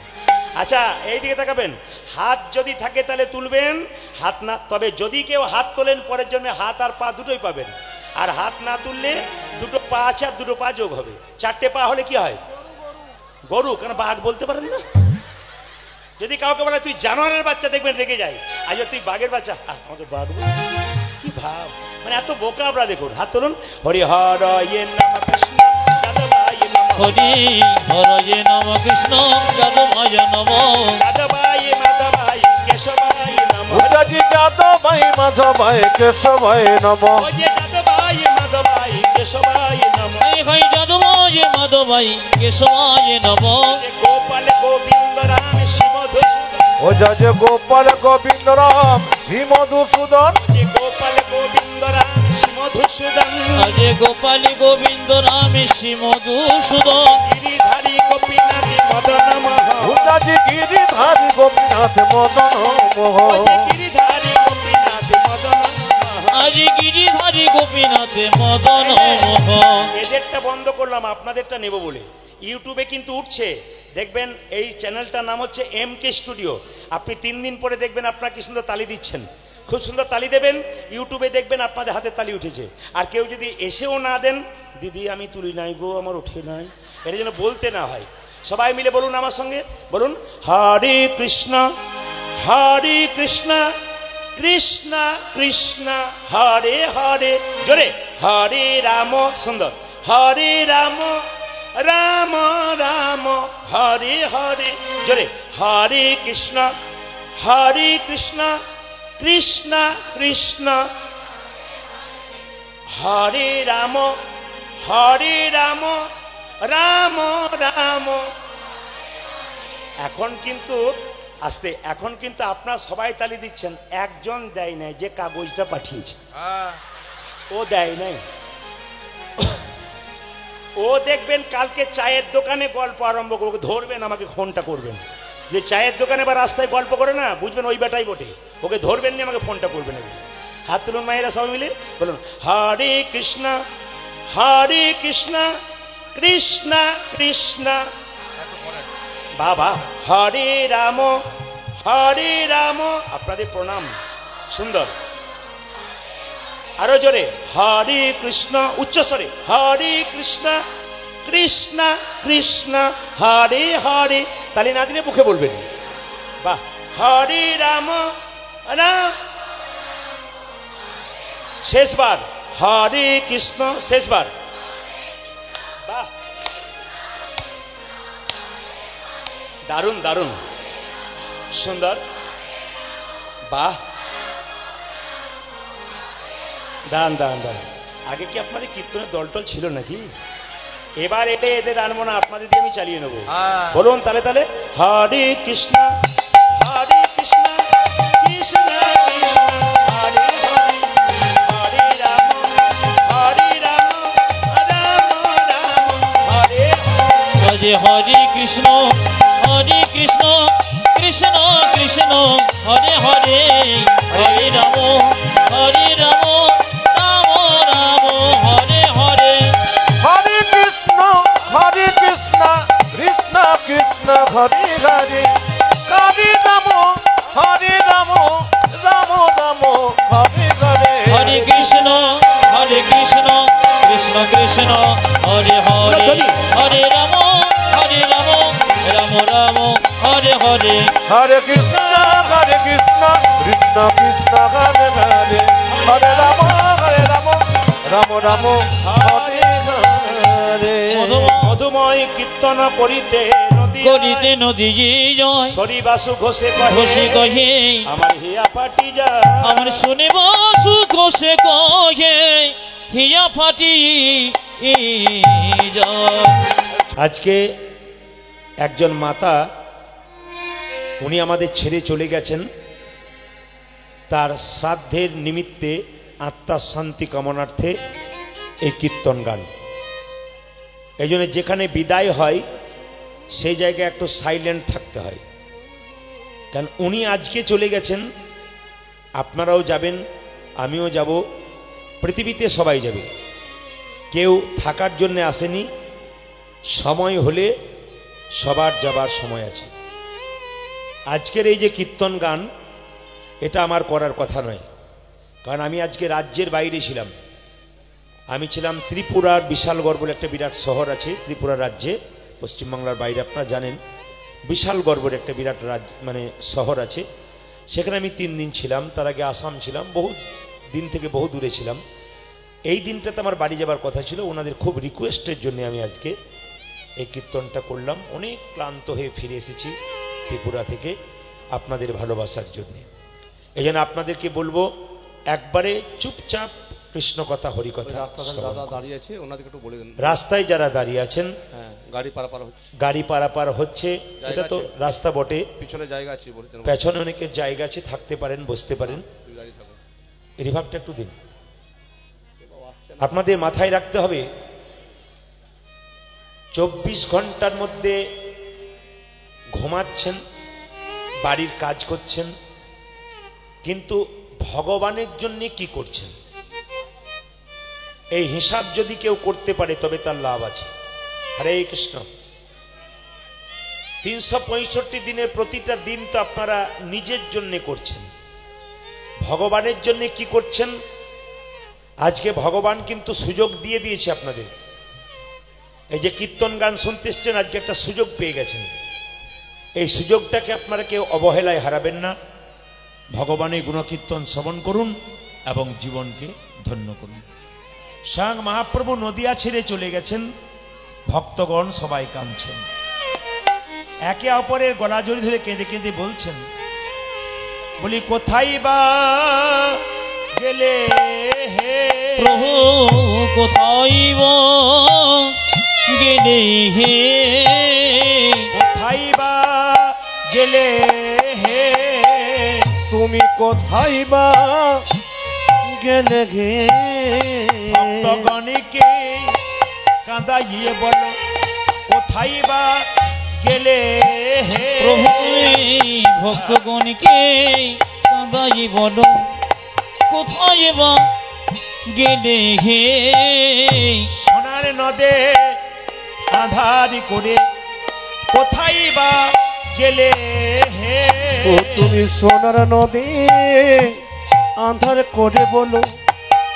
আচ্ছা এই দিকে তাকাবেন, হাত যদি থাকে তাহলে তুলবেন, হাত না, তবে যদি কেউ হাত তোলেন পরের জন্য হাত আর পা দুটোই পাবেন। আর হাত না তুললে দুটো পা আছে আর দুটো পা যোগ হবে, চারটে পা হলে কি হয়? গরু। কেন বাঘ বলতে পারেন না? যদি কাউকে বলে তুই জানোয়ারের বাচ্চা, দেখবেন রেগে যায়। আজ তুই বাঘের বাচ্চা, আমাকে বাঘ বল, কি ভাব, মানে এত বোকা আমরা। দেখুন, হাত তুলুন, হরি হরয়ে নম কৃষ্ণ যাদবায় নম, হরি হরয়ে নম কৃষ্ণ যাদবায় নম, যাদবায় মাধবায় কেশবায় নম, যাদবাই মাধবাই কেশবাই নম, ওই যে যাদবায় মাধবায় কেশবায় নম, এই হয় যাদবায় মাধবায় কেশবায় নম, গোপাল গোবিন্দ রাম শ্রী মধুসূদন, ও যে গোপাল গোবিন্দ রাম শ্রী মধুসূদন, যে গোপাল গোবিন্দ রাম শ্রী মধুসূদন, আজি গোপালী গোবিন্দ নামে শ্রী মধুসূদন, গিরিধারী গোপীনাথ মদন মোহন, গিরিধারী গোপীনাথ মদন মোহন, গিরিধারী গোপীনাথ মদন মোহন। আজি গিরিধারী গোপীনাথ মদন মোহন। এদেরটা বন্ধ করলাম, আপনাদেরটা নেব বলে। ইউটিউবে কিন্তু উঠছে, দেখবেন এই চ্যানেলটার নাম হচ্ছে MK স্টুডিও। আপনি 3 দিন পরে দেখবেন আপনারা কি সুন্দর তালি দিচ্ছেন, খুব সুন্দর তালি দেবেন, ইউটিউবে দেখবেন আপনাদের হাতে তালি উঠেছে। আর কেউ যদি এসেও না দেন, দিদি আমি তুলি নাই গো, আমার ওঠে নাই, এটা যেন বলতে না হয়। সবাই মিলে বলুন আমার সঙ্গে, বলুন হরে কৃষ্ণ কৃষ্ণ কৃষ্ণ হরে হরে, জোরে হরে রাম, সুন্দর হরে রাম রাম রাম হরে হরে, জোরে হরে কৃষ্ণ কৃষ্ণ কৃষ্ণ হরে রাম রাম রাম। এখন কিন্তু আস্তে, এখন কিন্তু আপনারা সবাই তালি দিচ্ছেন, একজন দেয় নাই, যে কাগজটা পাঠিয়েছে ও দেয় নাই। ও দেখবেন কালকে চায়ের দোকানে গল্প আরম্ভ করবে, ধরবেন, আমাকে ফোনটা করবেন। যে চায়ের দোকানে বা রাস্তায় গল্প করে না, বুঝবেন ওই বেটাই বটে, ওকে ধরবেন নি, আমাকে ফোনটা করবেন। হাত তুলুন মায়েরা সবাই মিলে, বলুন হরে কৃষ্ণ কৃষ্ণ কৃষ্ণ বাবা হরে রাম। আপনাদের প্রণাম, সুন্দর, আরো জোরে হরে কৃষ্ণ, উচ্চস্বরে হরে কৃষ্ণ কৃষ্ণ কৃষ্ণ হরে হরে, তালি না দিলে মুখে বলবেন। বাহ, হরে রাম রাম, শেষবার হরে কৃষ্ণ, শেষবার, বাহ, দারুণ দারুণ, সুন্দর, বাহ, দান দান দান। আগে কি আপনাদের কীর্তনের দলটল ছিল নাকি? এবার এটা এদের আনবো না, আপনাদের দিয়ে আমি চালিয়ে নেবো। বলুন তালে তালে হরে কৃষ্ণ কৃষ্ণ কৃষ্ণ হরে হরে, হরে রাম রাম রাম হরে হরে। আজি হরে কৃষ্ণ কৃষ্ণ কৃষ্ণ হরে হরে, হরে রাম রাম রাম হরে হরে, হরে কৃষ্ণ কৃষ্ণ কৃষ্ণ হরে হরে, হরে রাম রাম রাম হরে হরে, হরে কৃষ্ণ কৃষ্ণ কৃষ্ণ হরে হরে, হরে রাম হরে হরে কৃষ্ণ কৃষ্ণ কৃষ্ণ হরে হরে হরে রাম রাম রাম হরে হরে। মধুময় কীর্তন করিতে করিতে নদী জয় সরিবাসু ঘোষে ঘোষে কহে আমার হিয়া ফাটি যায় আমার শুনে বাসু ঘোষে কহে হিয়া ফাটি যায়। আজকে একজন মাতা উনি আমাদের ছেড়ে চলে গেছেন, তার শ্রাদ্ধের নিমিত্তে আত্মার শান্তি কামনার্থে এই কীর্তন গান। এই জন্য যেখানে বিদায় হয় সেই জায়গায় একটু সাইলেন্ট থাকতে হয়, কারণ উনি আজকে চলে গেছেন, আপনারাও যাবেন, আমিও যাব, পৃথিবীতে সবাই যাবে, কেউ থাকার জন্য আসেনি। সময় হলে সবার যাবার সময় আছে। আজকের এই যে কীর্তন গান, এটা আমার করার কথা নয়, কারণ আমি আজকে রাজ্যের বাইরে ছিলাম। আমি ছিলাম ত্রিপুরার বিশালগড় বলে একটা বিরাট শহর আছে ত্রিপুরা রাজ্যে, পশ্চিমবাংলার বাইরে, আপনারা জানেন বিশালগড় বলে একটা বিরাট মানে শহর আছে, সেখানে আমি 3 দিন ছিলাম। তার আগে আসাম ছিলাম, বহু দিন থেকে বহু দূরে ছিলাম। এই দিনটাতে আমার বাড়ি যাবার কথা ছিল, ওনাদের খুব রিকোয়েস্টের জন্য আমি আজকে এই কীর্তনটা করলাম। অনেক ক্লান্ত হয়ে ফিরে এসেছি ত্রিপুরা থেকে আপনাদের ভালোবাসার জন্যে। এই জন্য আপনাদেরকে বলবো, একবারে চুপচাপ কৃষ্ণ কথা হরি কথা। দাঁড়িয়ে আছে, ওনাদেরকে একটু বলে দেন। রাস্তায় যারা দাঁড়িয়ে আছেন, গাড়ি পারাপার হচ্ছে, গাড়ি পারাপার হচ্ছে, এটা তো রাস্তা বটে, পিছনে জায়গা আছে, পেছনে অনেকের জায়গা আছে, থাকতে পারেন, বসতে পারেন। রিভাবটা একটু দিন। আপনাদের মাথায় রাখতে হবে, 24 ঘন্টার মধ্যে ঘুমাচ্ছেন, বাড়ির কাজ করছেন, কিন্তু ভগবানের জন্য কি করছেন এই হিসাব যদি কেউ করতে পারে তবে তার লাভ আছে। হরে কৃষ্ণ। 365 দিনের প্রতিটা দিন তো আপনারা নিজের জন্য করছেন, ভগবানের জন্য কি করছেন? আজকে ভগবান কিন্তু সুযোগ দিয়ে দিয়েছে আপনাদের। এই যে কীর্তন গান শুনতে এসছেন, আজকে একটা সুযোগ পেয়ে গেছেন। এই সুযোগটাকে আপনারা কেউ অবহেলায় হারাবেন না। ভগবানের গুণকীর্তন শ্রবণ করুন এবং জীবনকে ধন্য করুন। স্বয়ং মহাপ্রভু নদিয়া ছেড়ে চলে গেছেন, ভক্তগণ সবাই কাঁদছেন, একে অপরের গলা জড়ি ধরে কেঁদে কেঁদে বলছেন, বলি কোথায় বা গেলে হে প্রভু, কোথায় বা গেলে হে, কোথায় বা গেলে হে, তুমি কোথায় বা গেলে গে। ভক্তগণকে কাঁদাইয়ে বলো কোথায় বা গেলে হে। প্রভু ভক্তগণকে কাঁদাই বলো কোথায় বা গেলে হে। সোনার নদে আধার করে কোথায় বা গেলে হে। ও তুমি সোনার নদী আন্ধার করে বলো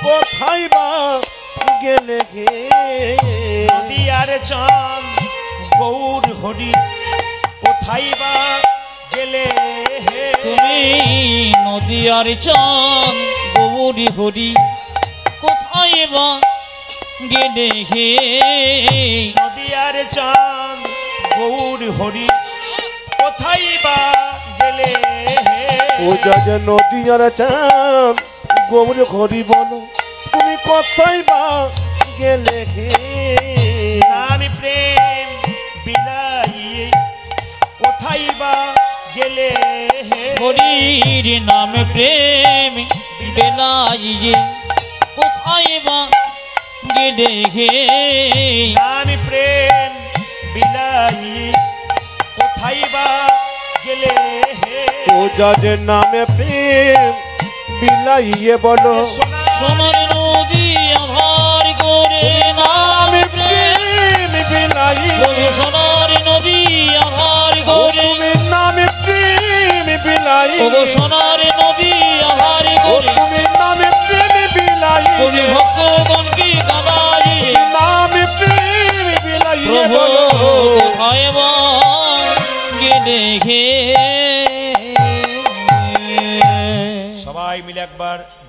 কোথায় বা গেলে গে। নদী আর চাঁদ গৌর হরি কোথায় বা গেলে হে। তুমি নদী আর চাঁদ গৌরী হরি কোথায় বা গেলে হে। নদী আর চাঁদ গৌর হরি কোথায় বা গেলে হে। ও যা নদী আর চাঁদ গৌর হরি বলো তুমি কোথায় বা গেলে গে। আমি প্রেম বিলাইয়ে কোথায় বা গেলে হে। হরির নাম প্রেম বেলাইয়ে কোথায় বা গেলে হে। আমি প্রেম বিলাইয়ে কোথায় বা গেলে হে। ও যাদের নামে প্রেম বিলাইয়ে বলো সোনার নদী আধার করে নাম প্রেম বিলাইয়ে। সোনার নদী আধার করে তুমি নামে প্রেম বিলাইয়ে। ওগো সোনার নদী আধার করে তুমি নামে প্রেম বিলাইয়ে। কবি ভক্তগণকে কাঁদাই নামে প্রেম বিলাইয়ে প্রভু বলো কোথায় বা গেলে হে।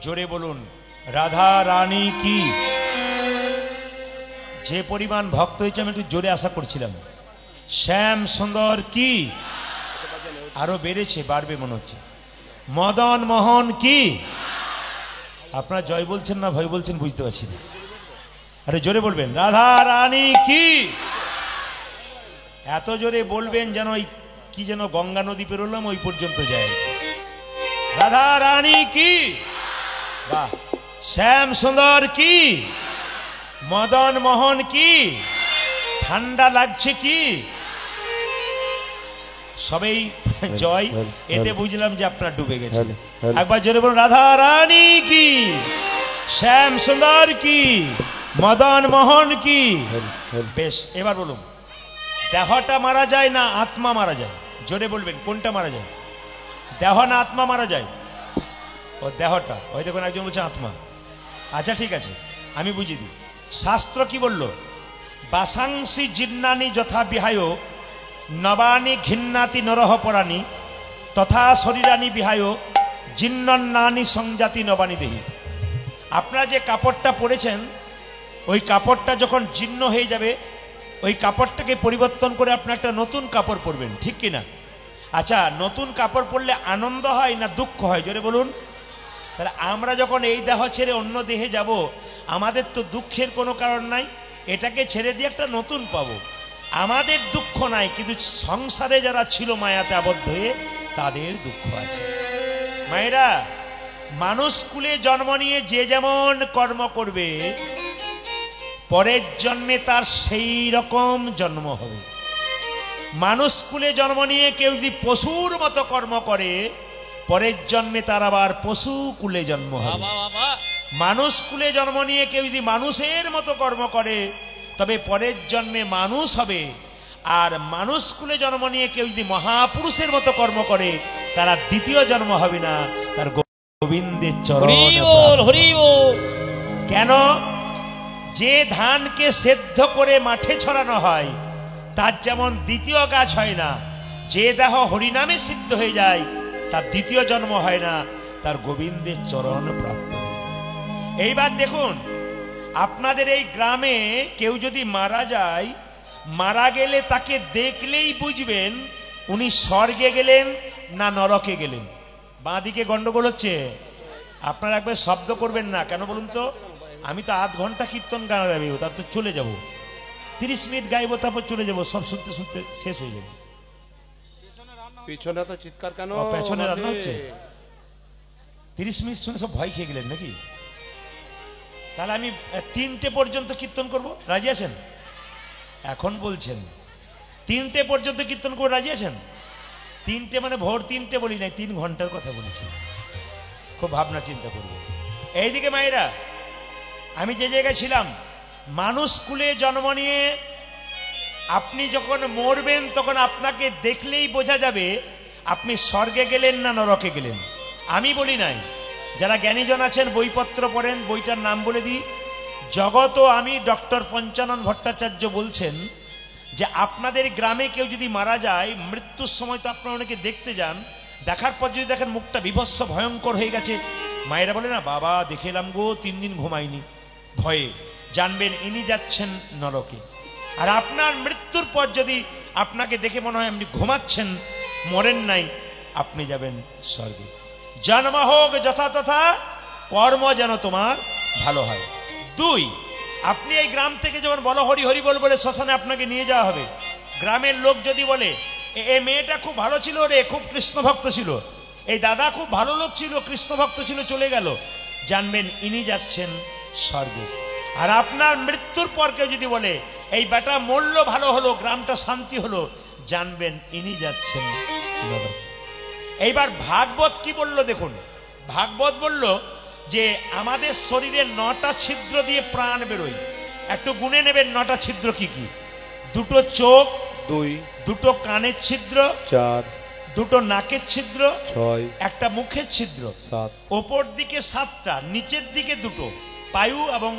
জোরে বলুন রাধা রানী কি। যে পরিমাণ ভক্ত হয়েছে আমি একটু জোরে আশা করছিলাম। শ্যাম সুন্দর কি, আরো বেড়েছে, বাড়বে মনে হচ্ছে। মদন মোহন কি। আপনারা জয় বলছেন না ভয় বলছেন বুঝতে পারছি না। আরে জোরে বলবেন রাধা রানী কি। এত জোরে বলবেন যেন ওই কি যেন গঙ্গা নদী পেরোলাম ওই পর্যন্ত যায়। রাধা রানী কি। বাহ। শ্যাম সুন্দর কি, মদন মোহন কি। ঠান্ডা লাগছে কি। সবাই জয়, এতে বুঝলাম যে আপনারা ডুবে গেছেন। একবার জোরে বলুন রাধা রানী কি, শ্যাম সুন্দর কি, মদন মোহন কি। বেশ, এবার বলুন দেহটা মারা যায় না আত্মা মারা যায়। জোরে বলবেন কোনটা মারা যায়, দেহ না আত্মা মারা যায়। ও দেহটা, ওই দেখুন একজন বলছে আত্মা। আচ্ছা ঠিক আছে, আমি বুঝিয়ে দিই। শাস্ত্র কি বলল, বাসাংসি জিন্নানি যথা বিহায় নবানি ঘিন্নাতি নরহ পরাণী তথা শরীরানি বিহায় জিন্নন্নানি সংজাতি নবানি দেহি। আপনারা যে কাপড়টা পরেছেন ওই কাপড়টা যখন জীর্ণ হয়ে যাবে ওই কাপড়টাকে পরিবর্তন করে আপনি একটা নতুন কাপড় পরবেন, ঠিক কিনা। আচ্ছা, নতুন কাপড় পরলে আনন্দ হয় না দুঃখ হয়, জোরে বলুন। তাহলে আমরা যখন এই দেহ ছেড়ে অন্য দেহে যাব আমাদের তো দুঃখের কোনো কারণ নাই, এটাকে ছেড়ে দিয়ে একটা নতুন পাবো, আমাদের দুঃখ নাই। কিন্তু সংসারে যারা ছিল মায়াতে আবদ্ধ হয়ে তাদের দুঃখ আছে। মায়েরা, মানুষ কুলে জন্ম নিয়ে যে যেমন কর্ম করবে পরের জন্মে তার সেই রকম জন্ম হবে। মানুষ কুলে জন্ম নিয়ে কেউ যদি পশুর মতো কর্ম করে পরের জন্মে তার আবার পশু কুলে জন্ম হবে। মানুষ কুলে জন্ম নিয়ে কেউ যদি মানুষের মতো কর্ম করে তবে পরের জন্মে মানুষ হবে। আর মানুষ কুলে জন্ম নিয়ে কেউ যদি মহাপুরুষের মতো কর্ম করে তারা দ্বিতীয় জন্ম হবে না, তার গোবিন্দের চরণ। কেন? যে ধানকে সেদ্ধ করে মাঠে ছড়ানো হয় তার যেমন দ্বিতীয় গাছ হয় না, যে দেহ হরিনামে সিদ্ধ হয়ে যায় তার দ্বিতীয় জন্ম হয় না, তার গোবিন্দের চরণ প্রাপ্ত। এইবার দেখুন, আপনাদের এই গ্রামে কেউ যদি মারা যায়, মারা গেলে তাকে দেখলেই বুঝবেন উনি স্বর্গে গেলেন না নরকে গেলেন। বাঁ দিকে গন্ডগোল হচ্ছে, আপনারা একবার শব্দ করবেন না। কেন বলুন তো? আমি তো আধ ঘন্টা কীর্তন গাইব, তার তো চলে যাব, 30 মিনিট গাইবো, তারপর চলে যাব, সব শুনতে শুনতে শেষ হয়ে যাবে। পিছনে তো চিৎকার কেন? পেছনে রান্না হচ্ছে। 30 মিনিট শুনে সব ভয় খেয়ে গেলেন নাকি? তাহলে আমি 3টে পর্যন্ত কীর্তন করব, রাজি আছেন? এখন বলছেন 3টে পর্যন্ত কীর্তন করবো, রাজি আছেন? 3টে মানে ভোর 3টে বলি নাই, 3 ঘন্টার কথা বলেছি। খুব ভাবনা চিন্তা করবো। এইদিকে মায়েরা, আমি যে জায়গায় ছিলাম, মানুষ কুলে জন্ম নিয়ে আপনি যখন মরবেন তখন আপনাকে দেখলেই বোঝা যাবে আপনি স্বর্গে গেলেন না নরকে গেলেন। আমি বলি নাই, যারা জ্ঞানীজন আছেন বইপত্র পড়েন, বইটার নাম বলে দিই। জগত আমি ডক্টর পঞ্চানন ভট্টাচার্য বলছেন যে আপনাদের গ্রামে কেউ যদি মারা যায়, মৃত্যুর সময় তো আপনারা অনেকে দেখতে যান, দেখার পর যদি দেখেন মুখটা বিভৎস ভয়ঙ্কর হয়ে গেছে, মায়েরা বলে না বাবা দেখে এলাম গো, 3 দিন ঘুমাইনি ভয়ে, জানবেন ইনি যাচ্ছেন নরকে। আর আপনার মৃত্যুর পর যদি আপনাকে দেখে মনে হয় আপনি ঘুমাচ্ছেন, মরেন নাই, আপনি যাবেন স্বর্গে। জন্ম হোক যথা তথা, কর্ম যেন তোমার ভালো হয়। 2, আপনি এই গ্রাম থেকে যখন বলো হরি হরি বল বলে শ্মশানে আপনাকে নিয়ে যাওয়া হবে, গ্রামের লোক যদি বলে এ মেয়েটা খুব ভালো ছিল রে, খুব কৃষ্ণ ভক্ত ছিল, এই দাদা খুব ভালো লোক ছিল, কৃষ্ণ ভক্ত ছিল, চলে গেল, জানবেন ইনি যাচ্ছেন স্বর্গে। আর আপনার মৃত্যুর পর কেউ যদি বলে এই বেটা মরল ভালো হলো, গ্রামটা শান্তি হলো, জানবেন ইনি যাচ্ছেন নরকে। এইবার ভাগবত কি বলল দেখুন। ভাগবত বলল যে আমাদের শরীরে 9টা ছিদ্র দিয়ে প্রাণ বেরোয়। একটু গুনে নেবেন 9টা ছিদ্র কি কি। 2টো চোখ, 2টো কানের ছিদ্র, 4, 2টো নাকের ছিদ্র, 6, একটা মুখের ছিদ্র, 7, ওপর দিকে 7টা, নিচের দিকে 2টো, পায়ু এবং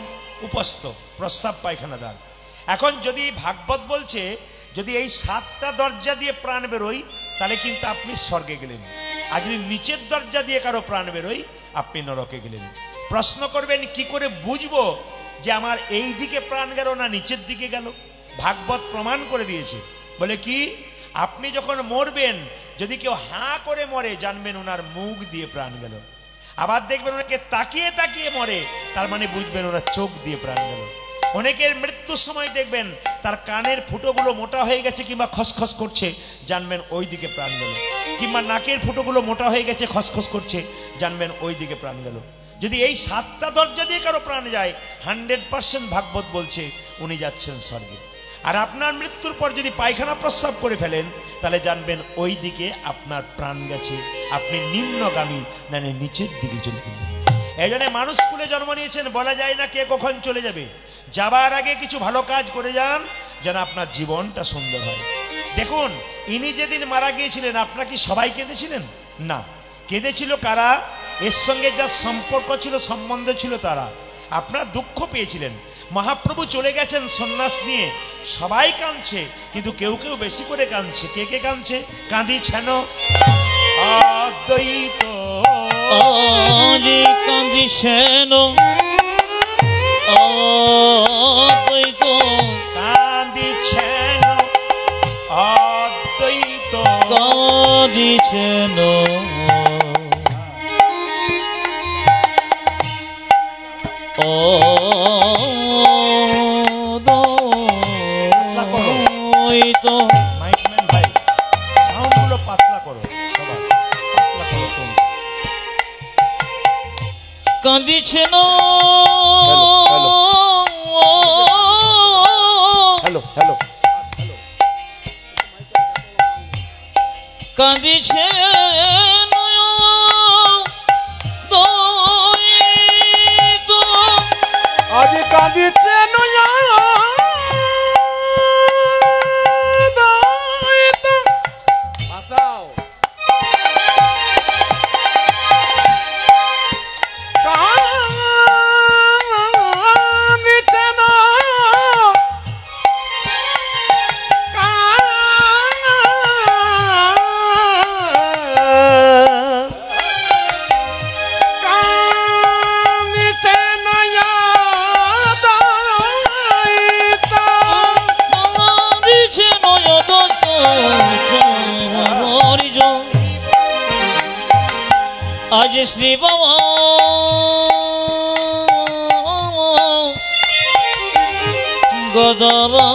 উপস্থ, প্রস্রাব পায়খানা দ্বার। এখন যদি ভাগবত বলছে যদি এই 7টা দরজা দিয়ে প্রাণ বেরোয় তাহলে কিন্তু আপনি স্বর্গে গেলেন। আর যদি নিচের দরজা দিয়ে কারো প্রাণ বেরোয় আপনি নরকে গেলেন। প্রশ্ন করবেন কি করে বুঝবো যে আমার এই দিকে প্রাণ গেল না নিচের দিকে গেল? ভাগবত প্রমাণ করে দিয়েছে, বলে কি আপনি যখন মরবেন যদি কেউ হাঁ করে মরে জানবেন ওনার মুখ দিয়ে প্রাণ গেল। আবার দেখবেন ওনাকে তাকিয়ে তাকিয়ে মরে, তার মানে বুঝবেন ওনার চোখ দিয়ে প্রাণ গেল। অনেকের মৃত্যুর সময় দেখবেন তার কানের ফুটোগুলো মোটা হয়ে গেছে কিংবা খসখস করছে, জানবেন ওই দিকে প্রাণ গেল। কিংবা নাকের ফুটোগুলো মোটা হয়ে গেছে খসখস করছে, জানবেন ওই দিকে প্রাণ গেল। যদি এই 7টা দরজা দিয়ে কারো প্রাণ যায় 100% ভাগবত বলছে উনি যাচ্ছেন স্বর্গে। আর আপনার মৃত্যুর পর যদি পায়খানা প্রস্রাব করে ফেলেন তাহলে জানবেন ওই দিকে আপনার প্রাণ গেছে, আপনি নিম্নগামী মানে নিচের দিকে চলে গেলেন। এই জন্য মানুষ স্কুলে জন্ম নিয়েছেন, বলা যায় না কে কখন চলে যাবে। যাবার আগে কিছু ভালো কাজ করে যান যেন আপনার জীবনটা সুন্দর হয়। দেখুন ইনি যেদিন মারা গিয়েছিলেন আপনারা কি সবাই কেঁদেছিলেন? না, কেঁদেছিল কারা? এর সঙ্গে যা সম্পর্ক ছিল সম্বন্ধ ছিল তারা। আপনারা দুঃখ পেয়েছিলেন। মহাপ্রভু চলে গেছেন সন্ন্যাস নিয়ে, সবাই কাঁদছে, কিন্তু কেউ কেউ বেশি করে কাঁদছে। কে কে কাঁদছে? কাঁদিছেন অদ্বৈত, কাঁদিছেন অদ্বৈত, কাঁদিছেন অদ্বৈত, কাঁদিছেন অদ্বৈত। মাইকম্যান ভাই সাউন্ডগুলো পাতলা করো, সবাই পাতলা করো তুমি। কাঁদিছেন হ্যালো হ্যালো, কাঁদিছেন আজ কাঁদিছে নয়া বাঁচাও। কাঁদিছে না কাঁদিছে নয়া আজ শ্রী বাবা গদাবা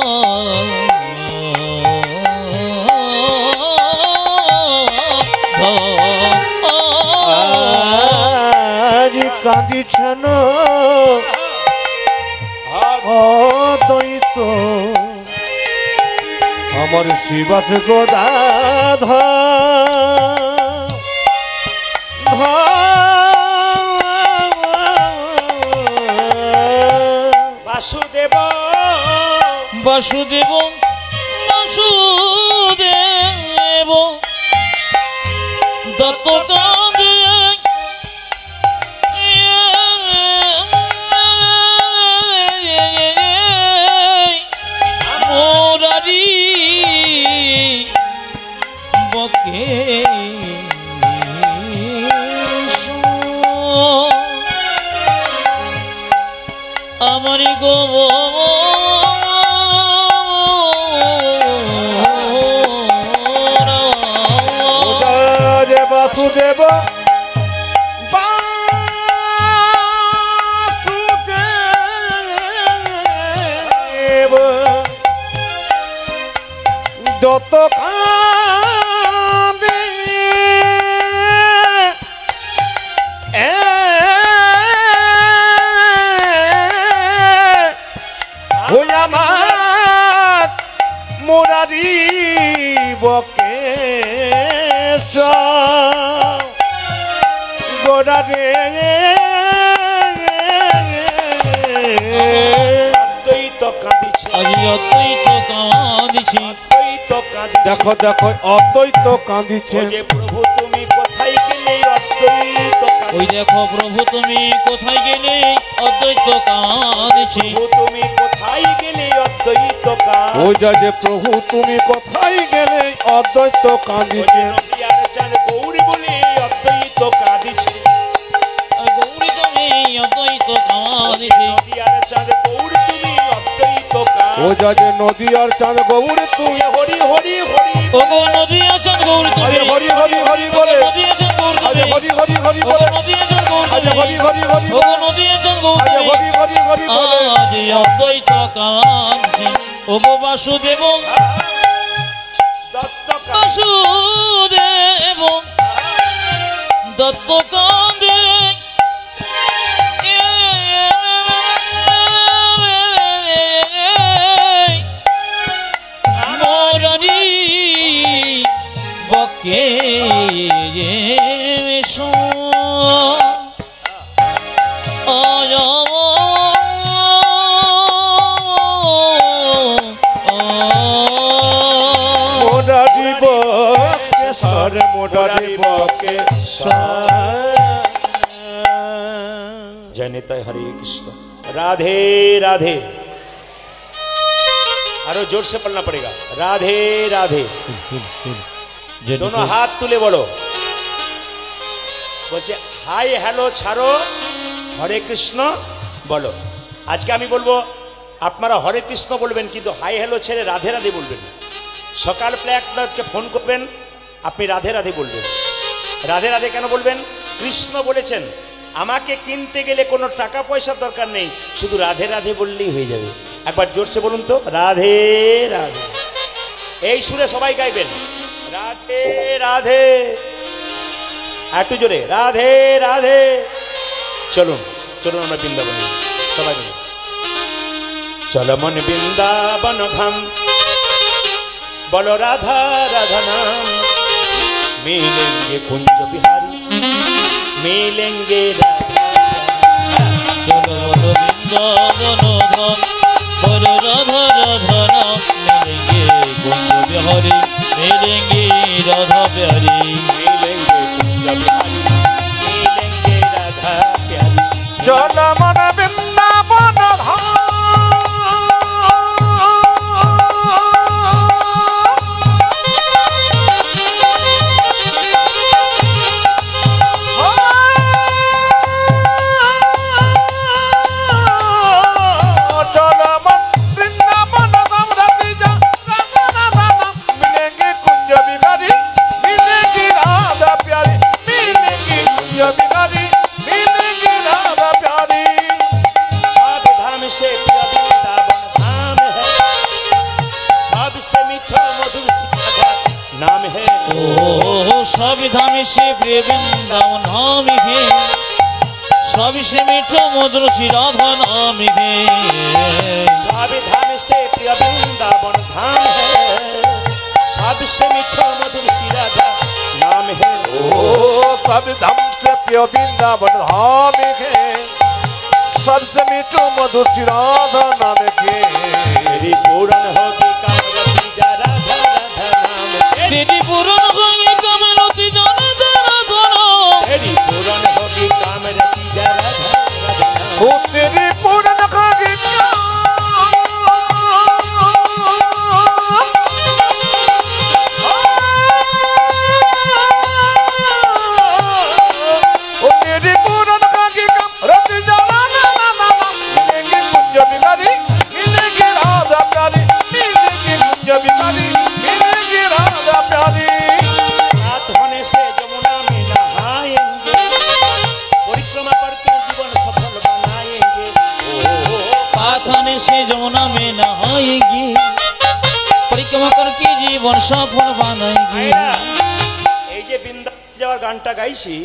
আজ কাঁদিছেন অদ্বৈত আমার শিবাস বাসুদেব বাসুদেব বাসুদেব দত্ত কাঁদে মোরারি বকে আমার গো বাসুদেব যত কাঁদে ওই আমার মোরারি বকে গোড়া রে অদ্বৈত কাঁদিছে, আজ অদ্বৈত কাঁদিছি, অদ্বৈত কাঁদিছে। দেখো দেখো অদ্বৈত কাঁদিছে। ও যে প্রভু তুমি কোথায় গেলে অদ্বৈত ওই দেখো প্রভু তুমি কোথায় গেলে অদ্বৈত কাঁদিছি, প্রভু তুমি কোথায় গেলে অদ্বৈত কাঁদিছে। ওই যে প্রভু তুমি কোথায় গেলে অদ্বৈত ও যে কাঁদিছে। নদিয়ার চাঁদ গৌরী বলে অদ্বৈত কাঁদিছে। বোঝা যে নদী আর চাঁদ গৌর তুই হরি হরি হরি ওগো নদী আছেন গৌর তুমি আরে হরি হরি হরি বলে নদী আছেন গৌর আরে তুমি হরি হরি হরি ওগো বলে নদী আছেন গৌর আরে তুমি হরি হরি হরি ওগো নদী আছেন গৌর আরে তুমি হরি হরি হরি বলে আজ অদ্বৈত কাঞ্চি ওগো বাসুদেব দত্ত বাসুদেব দত্ত কান্দে মোরারি বকে মোরারি বকে সর মোরারি বকে जय निताय हरे कृष्ण राधे राधे आरो जोर से पढ़ना पड़ेगा राधे राधे दोनों हाथ तुले बोलो বলছে হাই হ্যালো ছাড়ো হরে কৃষ্ণ বলো আজকে আমি বলবো আপনারা হরে কৃষ্ণ বলবেন কিন্তু হাই হ্যালো ছেড়ে রাধে রাধে বলবেন সকাল প্লেয়ারকে ফোন করবেন আপনি রাধে রাধে বলবেন রাধে রাধে কেন বলবেন কৃষ্ণ বলেছেন আমাকে কিনতে গেলে কোনো টাকা পয়সার দরকার নেই শুধু রাধে রাধে বললেই হয়ে যাবে একবার জোরসে বলুন তো রাধে রাধে এই সুরে সবাই গাইবেন রাধে রাধে একটু জোরে রাধে রাধে চলুন চলুন আমরা বৃন্দাবনে সবাই মিলে চল মন বৃন্দাবন ধাম বলো রাধা রাধা নাম মিলেंगे कुंज बिहारी मिलेंगे চলো বলো বৃন্দাবন ধাম বলো রাধা রাধা নাম মিলেঙ্গে কুঞ্জ বিহারি মিলেঙ্গে রাধা প্যারি मिलेंगे कुंज बिहारी मिलेंगे राधा प्यारी চল মন বৃন্দাবন ধাম सब धाम से प्रिय वृंदावन धाम है सबसे मीठा मधुर राधा नाम है ओ सब धाम से प्रिय वृंदावन नाम है सबसे मीठो मधुर श्री राधा नाम है सब धाम से प्रिय वृंदावन धाम है सबसे मीठा मधुर श्री राधा नाम है सब धाम से प्रिय वृंदावन धाम है सबसे मीठो मधुर श्री राधा नाम के मेरी पूर्ण होगी कामरती जा राधा राधा नाम है तेरी पूर्ण होगी कमलती जाने तेरा धनो मेरी पूर्ण होगी कामरती जा राधा राधा नाम वो तेरी पूर्ण होगी वो तेरी पूर्ण होगी रत जाना ना ना ना मिलेंगे कुंज बिहारी मिलेंगे राधा प्यारी मिलेंगे कुंज बिहारी मिलेंगे राधा प्यारी रात होने से जमुना में नहाएंगे परिक्रमा करके जीवन सफल बनाएंगे पाथाने से जमुना में नहाएंगी परिक्रमा करके जीवन सफल बनाएंगी ভাইরা, এই যে বৃন্দাবন যাওয়ার গানটা গাইছি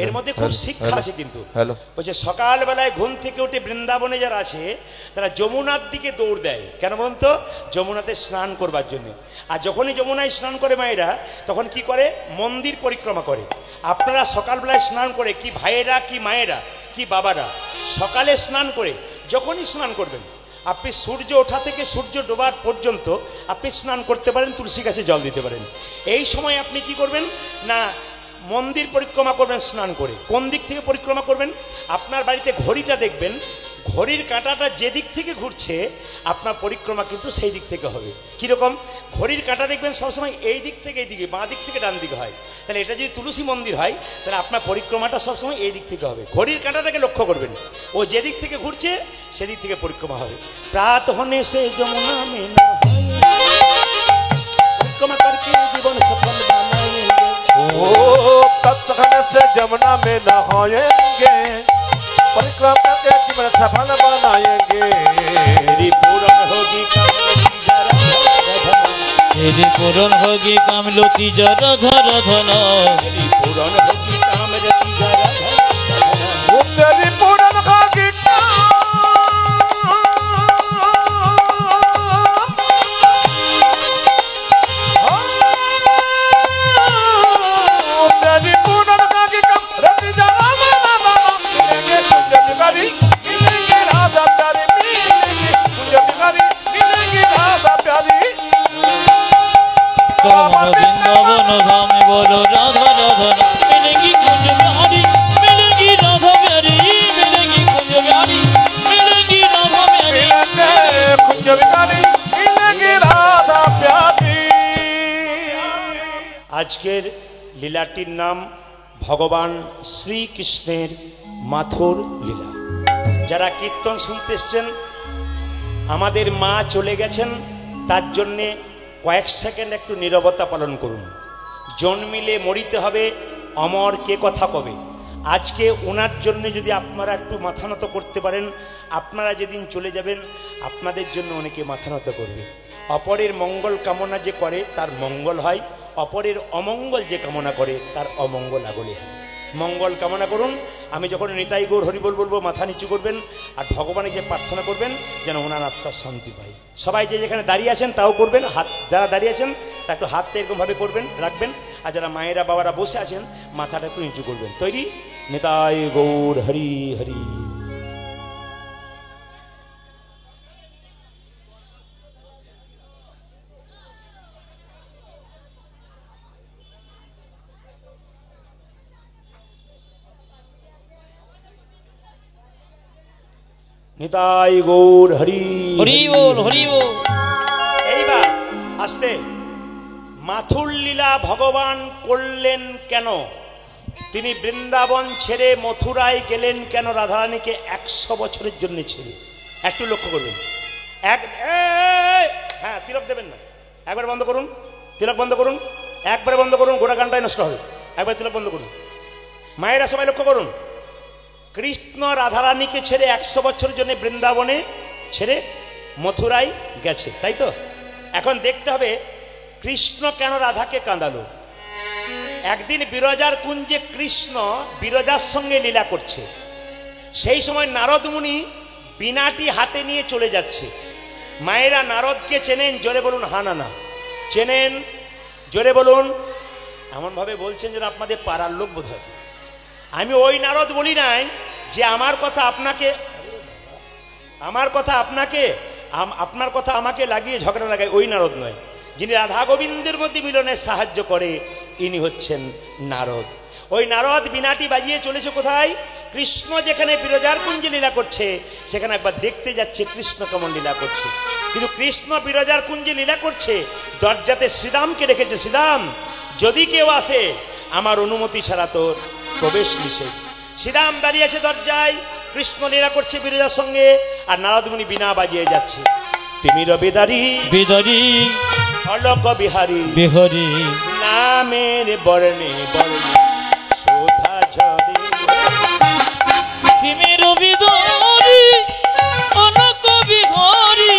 এর মধ্যে খুব শিক্ষা আছে কিন্তু হ্যালো বলছে সকালবেলায় ঘুম থেকে উঠে বৃন্দাবনে যারা আছে তারা যমুনার দিকে দৌড় দেয় কেন বলুন তো যমুনাতে স্নান করবার জন্য আর যখনই যমুনায় স্নান করে মায়েরা তখন কি করে মন্দির পরিক্রমা করে আপনারা সকালবেলায় স্নান করে কি ভাইয়েরা কি মায়েরা কি বাবারা সকালে স্নান করে যখনই স্নান করবেন আপনি সূর্য ওঠা থেকে সূর্য ডোবার পর্যন্ত আপনি স্নান করতে পারেন তুলসী গাছে জল দিতে পারেন এই সময় আপনি কি করবেন না মন্দির পরিক্রমা করবেন স্নান করে কোন দিক থেকে পরিক্রমা করবেন আপনার বাড়িতে ঘড়িটা দেখবেন ঘড়ির কাঁটাটা যে দিক থেকে ঘুরছে আপনার পরিক্রমা কিন্তু সেই দিক থেকে হবে। কীরকম? ঘড়ির কাঁটা দেখবেন সবসময় এই দিক থেকে এই দিকে, বাঁ দিক থেকে ডান দিকে হয়। তাহলে এটা যদি তুলসী মন্দির হয়, তাহলে আপনার পরিক্রমাটা সবসময় এই দিক থেকে হবে। ঘড়ির কাঁটাটাকে লক্ষ্য করবেন, ও যেদিক থেকে ঘুরছে সেদিক থেকে পরিক্রমা হবে। প্রাত হনে সে যমুনা মে পরিক্রমা করকে জীবন সফল বানাएंगे। ओ तत्क्षण से जमुना में नहाएंगे, परिक्रमा करके जीवन सफल बनाएंगे। मेरी पूर्ण होगी तेरी पूर्ण होगी कामलती जरा धर धन, मेरी पूर्ण होगी कामरती जरा वो तेरी पूर्ण होगी तेरी पूर्ण होगी कामरती जरा धन, मिलेंगे कुंज बिहारी मिलेंगे राधा प्यारी, मिलेंगे कुंज बिहारी मिलेंगे राधा प्यारी। चलो वृंदावन धाम बोलो राधा राधा, मिलेंगी कुंज बिहारी मिलेंगी राधा प्यारी, मिलेंगी कुंज बिहारी मिलेंगी राधा प्यारी। मिलेंगे कुंज बिहारी मिलेंगे राधा प्यारी। আজকের লীলাটির নাম ভগবান শ্রীকৃষ্ণের মাথুর লীলা। যারা কীর্তন শুনতে এসছেন, আমাদের মা চলে গেছেন, তার জন্যে কয়েক সেকেন্ড একটু নীরবতা পালন করুন। জন্মিলে মরিতে হবে, অমর কে কথা কবে। আজকে ওনার জন্য যদি আপনারা একটু মাথা নত করতে পারেন, আপনারা যেদিন চলে যাবেন আপনাদের জন্য অনেকে মাথা নত করবে। অপরের মঙ্গল কামনা যে করে তার মঙ্গল হয়, অপরের অমঙ্গল যে কামনা করে তার অমঙ্গল আগলে হয়। মঙ্গল কামনা করুন। আমি যখন নিতাই গৌর হরিবোল বলবো মাথা নিচু করবেন, আর ভগবানের যে প্রার্থনা করবেন যেন ওনার আত্মার শান্তি পায়। সবাই যে যেখানে দাঁড়িয়ে আছেন তাও করবেন, হাত যারা দাঁড়িয়ে আছেন তা একটু হাতটা এরকমভাবে করবেন, রাখবেন। আর যারা মায়েরা বাবারা বসে আছেন মাথাটা একটু নিচু করবেন। তৈরি? নিতাই গৌর হরি হরি। নিতাই গৌর হরি হরি বল হরি বল। এইবার আস্তে, মাথুর লীলা ভগবান করলেন কেন? তিনি বৃন্দাবন ছেড়ে মথুরায় গেলেন কেন? রাধারানীকে 100 বছরের জন্য ছেড়ে। একটু লক্ষ্য করবেন। হ্যাঁ, তিলক দেবেন না, একবার বন্ধ করুন, তিলক বন্ধ করুন, একবারে বন্ধ করুন, গোটা গানটাই নষ্ট হবে। একবার তিলক বন্ধ করুন। মায়েরা সবাই লক্ষ্য করুন, কৃষ্ণ রাধারানীকে ছেড়ে 100 বছরের জন্য বৃন্দাবনে ছেড়ে মথুরায় গেছে, তাই তো? এখন দেখতে হবে কৃষ্ণ কেন রাধাকে কাঁদালো। একদিন বিরজার কুঞ্জে কৃষ্ণ বিরজার সঙ্গে লীলা করছে, সেই সময় নারদ মুনি বীণাটি হাতে নিয়ে চলে যাচ্ছে। মায়েরা নারদকে চেনেন? জোরে বলুন হা না না। চেনেন? জোরে বলুন। এমনভাবে বলছেন যেন আপনাদের পাড়ার লোক বোধ হয়। আমি ওই নারদ বলি নাই যে আমার কথা আমাকে লাগিয়ে ঝগড়া লাগায়, ওই নারদ নয়। যিনি রাধা গোবিন্দের মধ্যে মিলনের সাহায্য করে ইনি হচ্ছেন নারদ। ওই নারদ বীণাটি বাজিয়ে চলেছে কোথায়? কৃষ্ণ যেখানে বিরজার কুঞ্জে লীলা করছে সেখানে একবার দেখতে যাচ্ছে কৃষ্ণ কেমন লীলা করছে। কিন্তু কৃষ্ণ বিরজার কুঞ্জে লীলা করছে, দরজাতে শ্রীরামকে রেখেছে। শ্রীরাম, যদি কেউ আসে আমার অনুমতি ছাড়া তোর প্রবেশ নিষেধ। শ্রীরাম দাঁড়িয়ে আছে দরজায়, কৃষ্ণ লীলা করছে বিরজার সঙ্গে, আর নারদমুনি বীণা বাজিয়ে যাচ্ছে। তিমির বেদারি বিদারি অলোক বিহারী বিহরি নামের বর্ণে বর্ণে শোভা ঝরে। তিমির বিদারি অলোক বিহরি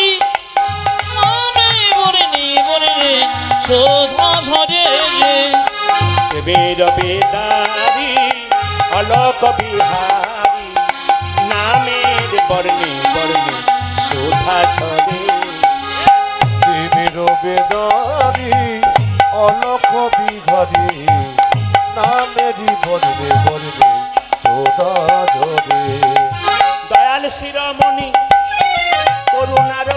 নামে বর্ণে বর্ণে শোভা ঝরে। তিমির বেদারি অলোক বিহারী নামের বর্ণে বর্ণে শোভা ঝরে। তিমির বেদারি অলোক বিহারী নামেরি বর্ণে বর্ণে শোভা ঝরে। দয়াল শিরোমণি করুণার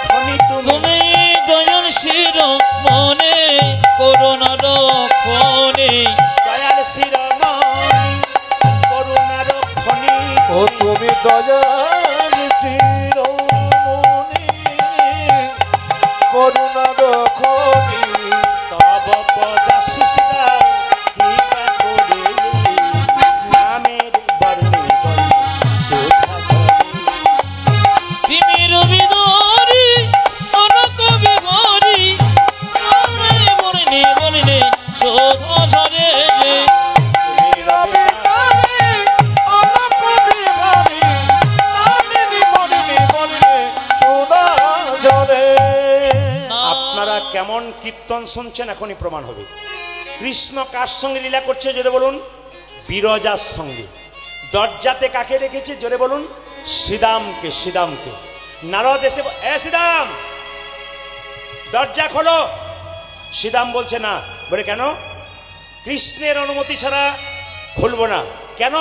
খনি তুমি দয়াল শির মনে করুণার খনি। দয়াল শিরোমণি করুণার খনি। ও তুমি দয়াল শিরোমণি যেমন কীর্তন শুনছেন এখনই প্রমাণ হবে। কৃষ্ণ কার সঙ্গে লীলা করছে জোরে বলুন? বিরজার সঙ্গে। দরজাতে কাকে রেখেছে জোরে বলুন? শ্রীদামকে। শ্রীদামকে নারদ এসে শ্রীদাম দরজা খোলো। শ্রীদাম বলছে না। বলে কেন? কৃষ্ণের অনুমতি ছাড়া খুলবো না। কেন?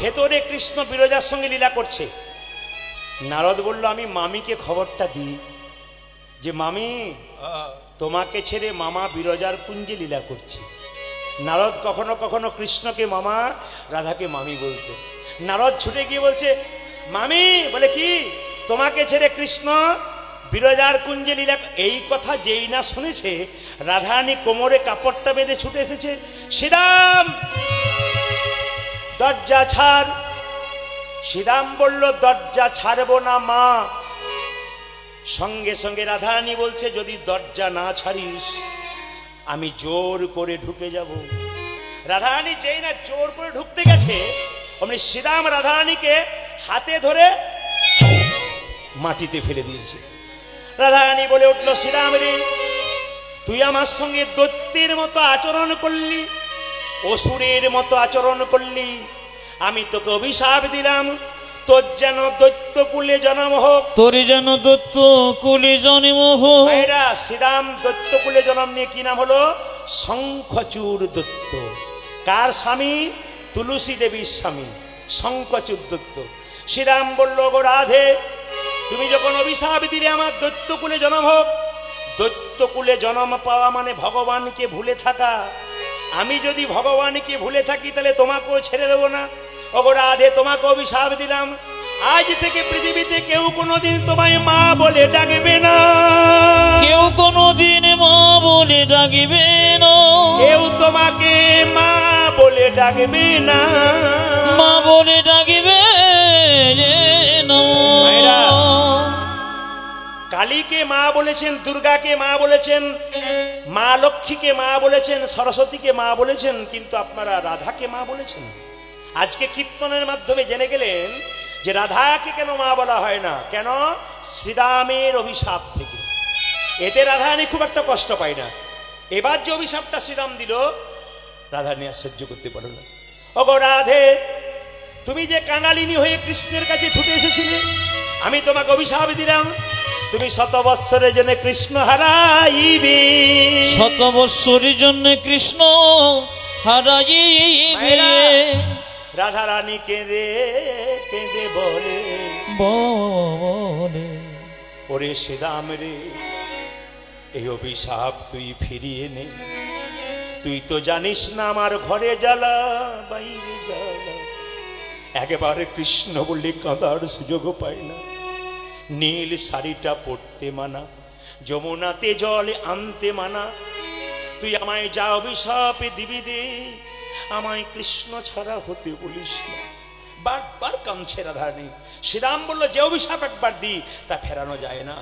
ভেতরে কৃষ্ণ বিরজার সঙ্গে লীলা করছে। নারদ বলল আমি মামিকে খবরটা দিই যে মামি তোমাকে ছেড়ে মামা বিরজার কুঞ্জে লীলা করছে। নারদ কখনো কখনো কৃষ্ণকে মামা, রাধাকে মামি বলতো। নারদ ছুটে গিয়ে বলছে মামি। বলে কি? তোমাকে ছেড়ে কৃষ্ণ বিরজার কুঞ্জে লীলা। এই কথা যেই না শুনেছে রাধারানী কোমরে কাপড়টা বেঁধে ছুটে এসেছে। শ্রীরাম দরজা ছাড়। শ্রীরাম বলল দরজা ছাড়বো না মা। সঙ্গে সঙ্গে রাধারানী বলছে যদি দরজা না ছাড়িস আমি জোর করে ঢুকে যাব। রাধারানী যেই না জোর করে ঢুকতে গেছে অমনি শ্রীরাম রাধারানীকে হাতে ধরে মাটিতে ফেলে দিয়েছে। রাধারানী বলে উঠল শ্রীরাম রে, তুই আমার সঙ্গে দৈত্যের মতো আচরণ করলি, অসুরের মতো আচরণ করলি। আমি তোকে অভিশাপ দিলাম তোর যেন দৈত্য কুলে জন্ম হোক। তোর যেন দৈত্য কুলে জন্ম হোক। এরা শ্রীরাম দৈত্য কুলে জন্ম নিয়ে কি নাম হলো? শঙ্খচূড় দৈত্য। কার স্বামী? তুলসী দেবীর স্বামী শঙ্খচূড় দৈত্য। শ্রীরাম বলল গো রাধে, তুমি যখন অভিশাপ দিলে আমার দৈত্য কুলে জন্ম হোক, দৈত্য কুলে জন্ম পাওয়া মানে ভগবানকে ভুলে থাকা। আমি যদি ভগবানকে ভুলে থাকি তাহলে তোমাকেও ছেড়ে দেবো না। ওগো রাধে, তোমাকে অভিশাপ দিলাম আজ থেকে পৃথিবীতে কেউ কোনোদিন তোমায় মা বলে ডাকবে না। কেউ কোনোদিন মা বলে ডাকবে না। কেউ তোমাকে মা বলে ডাকবে না। মা বলে ডাকবে না। কালীকে মা বলেছেন, দুর্গাকে মা বলেছেন, মা লক্ষ্মীকে মা বলেছেন, সরস্বতীকে মা বলেছেন, কিন্তু আপনারা রাধাকে মা বলেছেন। আজকে কীর্তনের মাধ্যমে জেনে গেলেন যে রাধাকে কেন মা বলা হয় না। কেন? শ্রীরামের অভিশাপ থেকে। এতে রাধারানী খুব একটা কষ্ট পায় না। এবার যে অভিশাপটা শ্রীরাম দিল রাধারানী আর সহ্য করতে পারল না। ওগো রাধে, তুমি যে কাঙালিনী হয়ে কৃষ্ণের কাছে ছুটে এসেছিলে, আমি তোমাকে অভিশাপ দিলাম তুমি 100 বৎসরের জন্য কৃষ্ণ হারাইবে। 100 বৎসরের জন্য কৃষ্ণ হারাইবে। রাধা রানী কেঁদে কেঁদে বলে ওরে শ্রীরাম রে, এই অভিশাপ তুই ফিরিয়ে নে। তুই তো জানিস না আমার ঘরে জ্বালা বাইরে জ্বালা। একেবারে কৃষ্ণ বললে কাঁদার সুযোগও পায় না। নীল শাড়িটা পরতে মানা, যমুনাতে জল আনতে মানা। তুই আমায় যা অভিশাপে দিবি দে, আমায় কৃষ্ণ ছাড়া হতে বলিস না। বারবার কাঁদছে রাধারানী। শ্রীরাম বলল যে অভিশাপ একবার দি তা ফেরানো যায় না।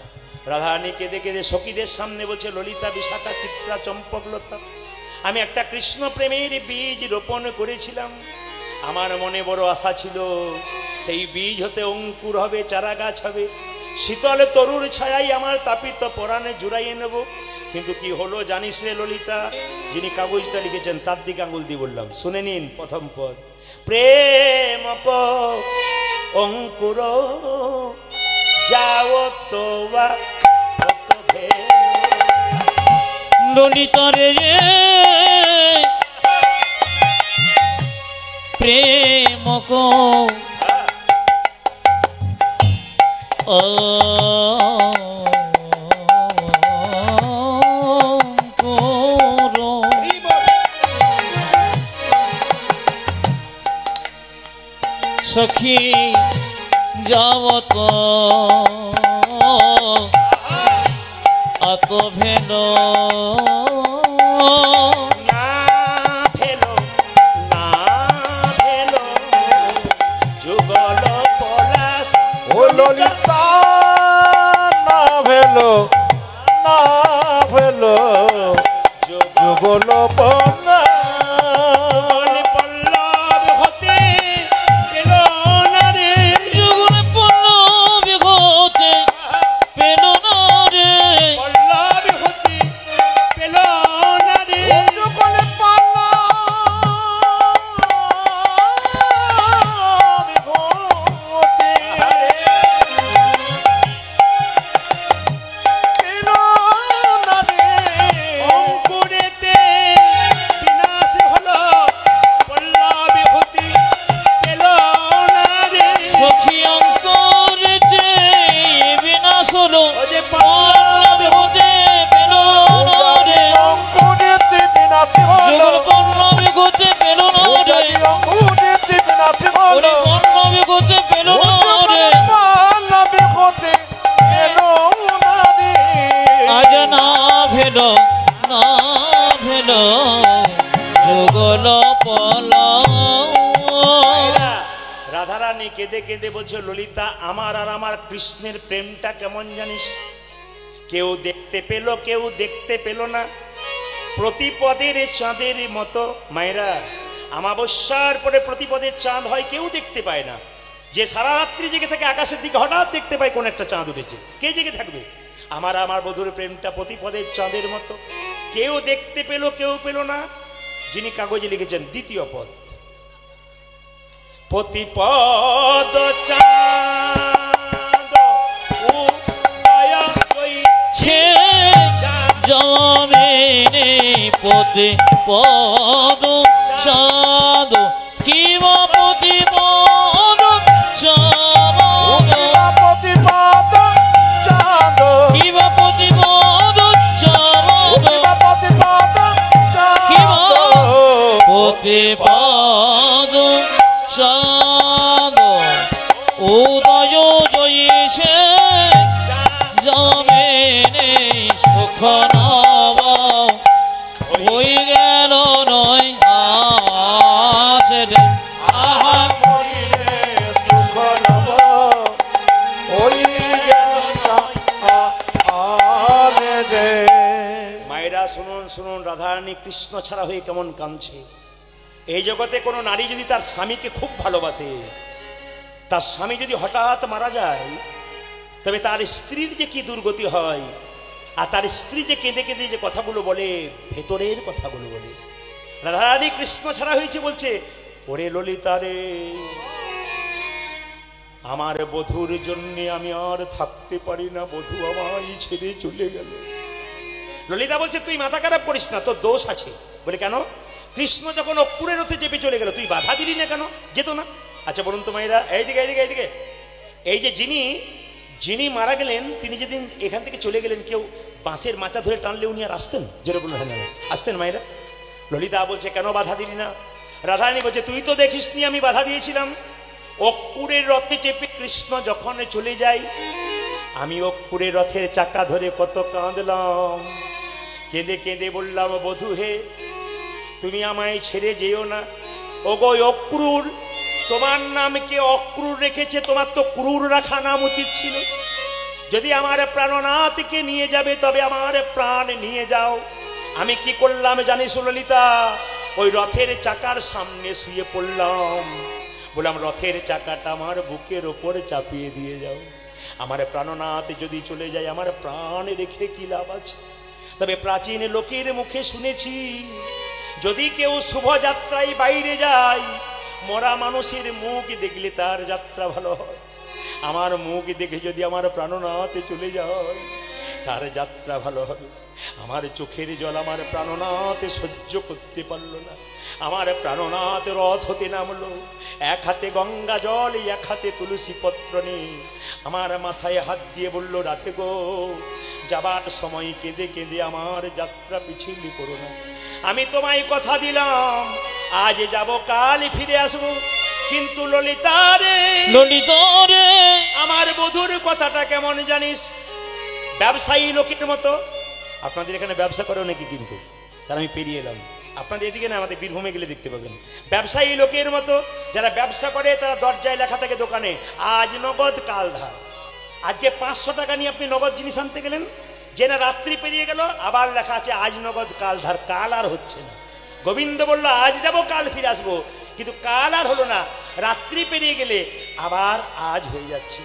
রাধারানী কেঁদে কেঁদে সখীদের সামনে বলছে ললিতা, বিশাখা, চিত্রা, চম্পকলতা, আমি একটা কৃষ্ণ প্রেমের বীজ রোপণ করেছিলাম। আমার মনে বড় আশা ছিল সেই বীজ হতে অঙ্কুর হবে, চারা গাছ হবে, শীতল তরুর ছায়াই আমার তাপিত পরাণে জুড়াইয়ে নেব। কিন্তু কি হলো জানিস রে ললিতা? যিনি কাগজটা লিখেছেন তার দিকে আঙুল দিয়ে বললাম, শুনে নিন প্রথম পদ। প্রেম অঙ্কুর যাও তোবা ললিতা রে, প্রেম কো সখী যাওত আত ভেল না ভেলো না ভেলো যুগল পলাশ। ও ললিতা না ভেলো না ভেলো যুগল পলা পল্লব হতে পেল না রে। যুগল পল্লব হতে পেল না রে। পল্লব হতে কেঁদে কেঁদে বলছে, ললিতা আমার আর আমার কৃষ্ণের প্রেমটা কেমন জানিস? কেউ দেখতে পেল, কেউ দেখতে পেল না, প্রতিপদের চাঁদের মতো। মায়েরা, অমাবস্যার পরে প্রতিপদের চাঁদ হয়, কেউ দেখতে পায় না। যে সারা রাত্রি জেগে থাকে আকাশের দিকে হঠাৎ দেখতে পায় কোন একটা চাঁদ উঠেছে, কে জেগে থাকবে? আমার আমার বধুর প্রেমটা প্রতিপদের চাঁদের মতো, কেউ দেখতে পেল, কেউ পেল না। যিনি কাগজে লিখেছেন দ্বিতীয় পদ, প্রতিপদ চাঁদ উদয় হইছে জমিনে পদে পদ চাঁদ, কিবা পদে পদ চাঁদ, প্রতিপদ চাঁদ, কিবা পদে পদ চাঁদ, প্রতিপদ কিবা চাঁদ, পদে পদ চাঁদ উদয় জয়েছে জমিনে সুখ নব হই গেল নয় আসে আহা মরিলে সুখ নব ওই গেল আরে রে। মায়েরা শুনুন শুনুন, রাধারানী কৃষ্ণ ছাড়া হয়ে কেমন কাঁদছে। এই জগতে কোনো নারী যদি তার স্বামীকে খুব ভালোবাসে, তার স্বামী যদি হঠাৎ মারা যায়, তবে তার স্ত্রীর যে কি দুর্গতি হয়, আর তার স্ত্রী যে কেঁদে কেঁদে যে কথাগুলো বলে, ভেতরের কথাগুলো বলে। রাধারানী কৃষ্ণ ছাড়া হয়েছে, বলছে ওরে ললিতা রে, আমার বধুর জন্যে আমি আর থাকতে পারি না, বধু আমায় ছেড়ে চলে গেল। ললিতা বলছে তুই মাথা খারাপ করিস না, তোর দোষ আছে। বলে কেন? কৃষ্ণ যখন অক্কুরের রথে চেপে চলে গেল, তুই বাধা দিলি না কেন? যেত না? আচ্ছা বলুন তো মায়েরা, এইদিকে এইদিকে এইদিকে, এই যে যিনি মারা গেলেন, তিনি যেদিন এখান থেকে চলে গেলেন, কেউ বাঁশের মাচা ধরে টানলে উনি আর আসতেন? যেটা বলুন, হ্যাঁ আসতেন মায়েরা। ললিতা বলছে কেন বাধা দিলি না? রাধারানী বলছে তুই তো দেখিস নি আমি বাধা দিয়েছিলাম। অক্কুরের রথে চেপে কৃষ্ণ যখন চলে যায়, আমি অক্কুরের রথের চাকা ধরে কত কাঁদলাম, কেঁদে কেঁদে বললাম বধূ হে, তুমি আমায় ছেড়ে যেও না। ওগো অক্রূর, তোমার নাম কে অক্রূর রেখেছে? তোমার তো ক্রূর রাখা নাম উচিত ছিল। যদি আমার প্রাণনাথকে নিয়ে যাবে, তবে আমার প্রাণ নিয়ে যাও। আমি কি করলাম জানিস ললিতা? ওই রথের চাকার সামনে শুয়ে পড়লাম, বললাম রথের চাকাটা আমার বুকের ওপরে চাপিয়ে দিয়ে যাও। আমার প্রাণনাথ যদি চলে যায়, আমার প্রাণ রেখে কি লাভ আছে? তবে প্রাচীন লোকের মুখে শুনেছি, যদি কেউ শুভযাত্রায় বাইরে যায়, মরা মানুষের মুখ দেখলে তার যাত্রা ভালো হয়। আমার মুখ দেখে যদি আমার প্রাণনাথ চলে যায়, তার যাত্রা ভালো হবে। আমার চোখের জল আমার প্রাণনাথ সহ্য করতে পারল না। আমার প্রাণনাথ রথ হতে নামলো, এক হাতে গঙ্গা জল, এক হাতে তুলসী পত্র নিয়ে আমার মাথায় হাত দিয়ে বলল, রাধে গো, যাবার সময় কেঁদে কেঁদে আমার যাত্রা পিছিয়ে করো না। আমি তোমায় কথা দিলাম, আজ যাব কাল ফিরে আসবো, কিন্তু ললিতা রে, ললিতা রে, আমার বধুর কথাটা কেমন জানিস? ব্যবসায়ী লোকের মতো। আপনাদের এখানে ব্যবসা করে নাকি? কিন্তু তারা আমি পেরিয়ে এলাম, আপনাদের এদিকে না, আমাদের বীরভূমে গেলে দেখতে পাবেন ব্যবসায়ী লোকের মতো যারা ব্যবসা করে, তারা দরজায় লেখা থাকে দোকানে, আজ নগদ কাল ধার। আজকে 500 টাকা নিয়ে আপনি নগদ জিনিস আনতে গেলেন, যে না রাত্রি পেরিয়ে গেল, আবার লেখা আছে আজ নগদ কাল ধার। কাল আর হচ্ছে না। গোবিন্দ বলল আজ যাব কাল ফিরে আসবো, কিন্তু কাল আর হলো না। রাত্রি পেরিয়ে গেলে আবার আজ হয়ে যাচ্ছে।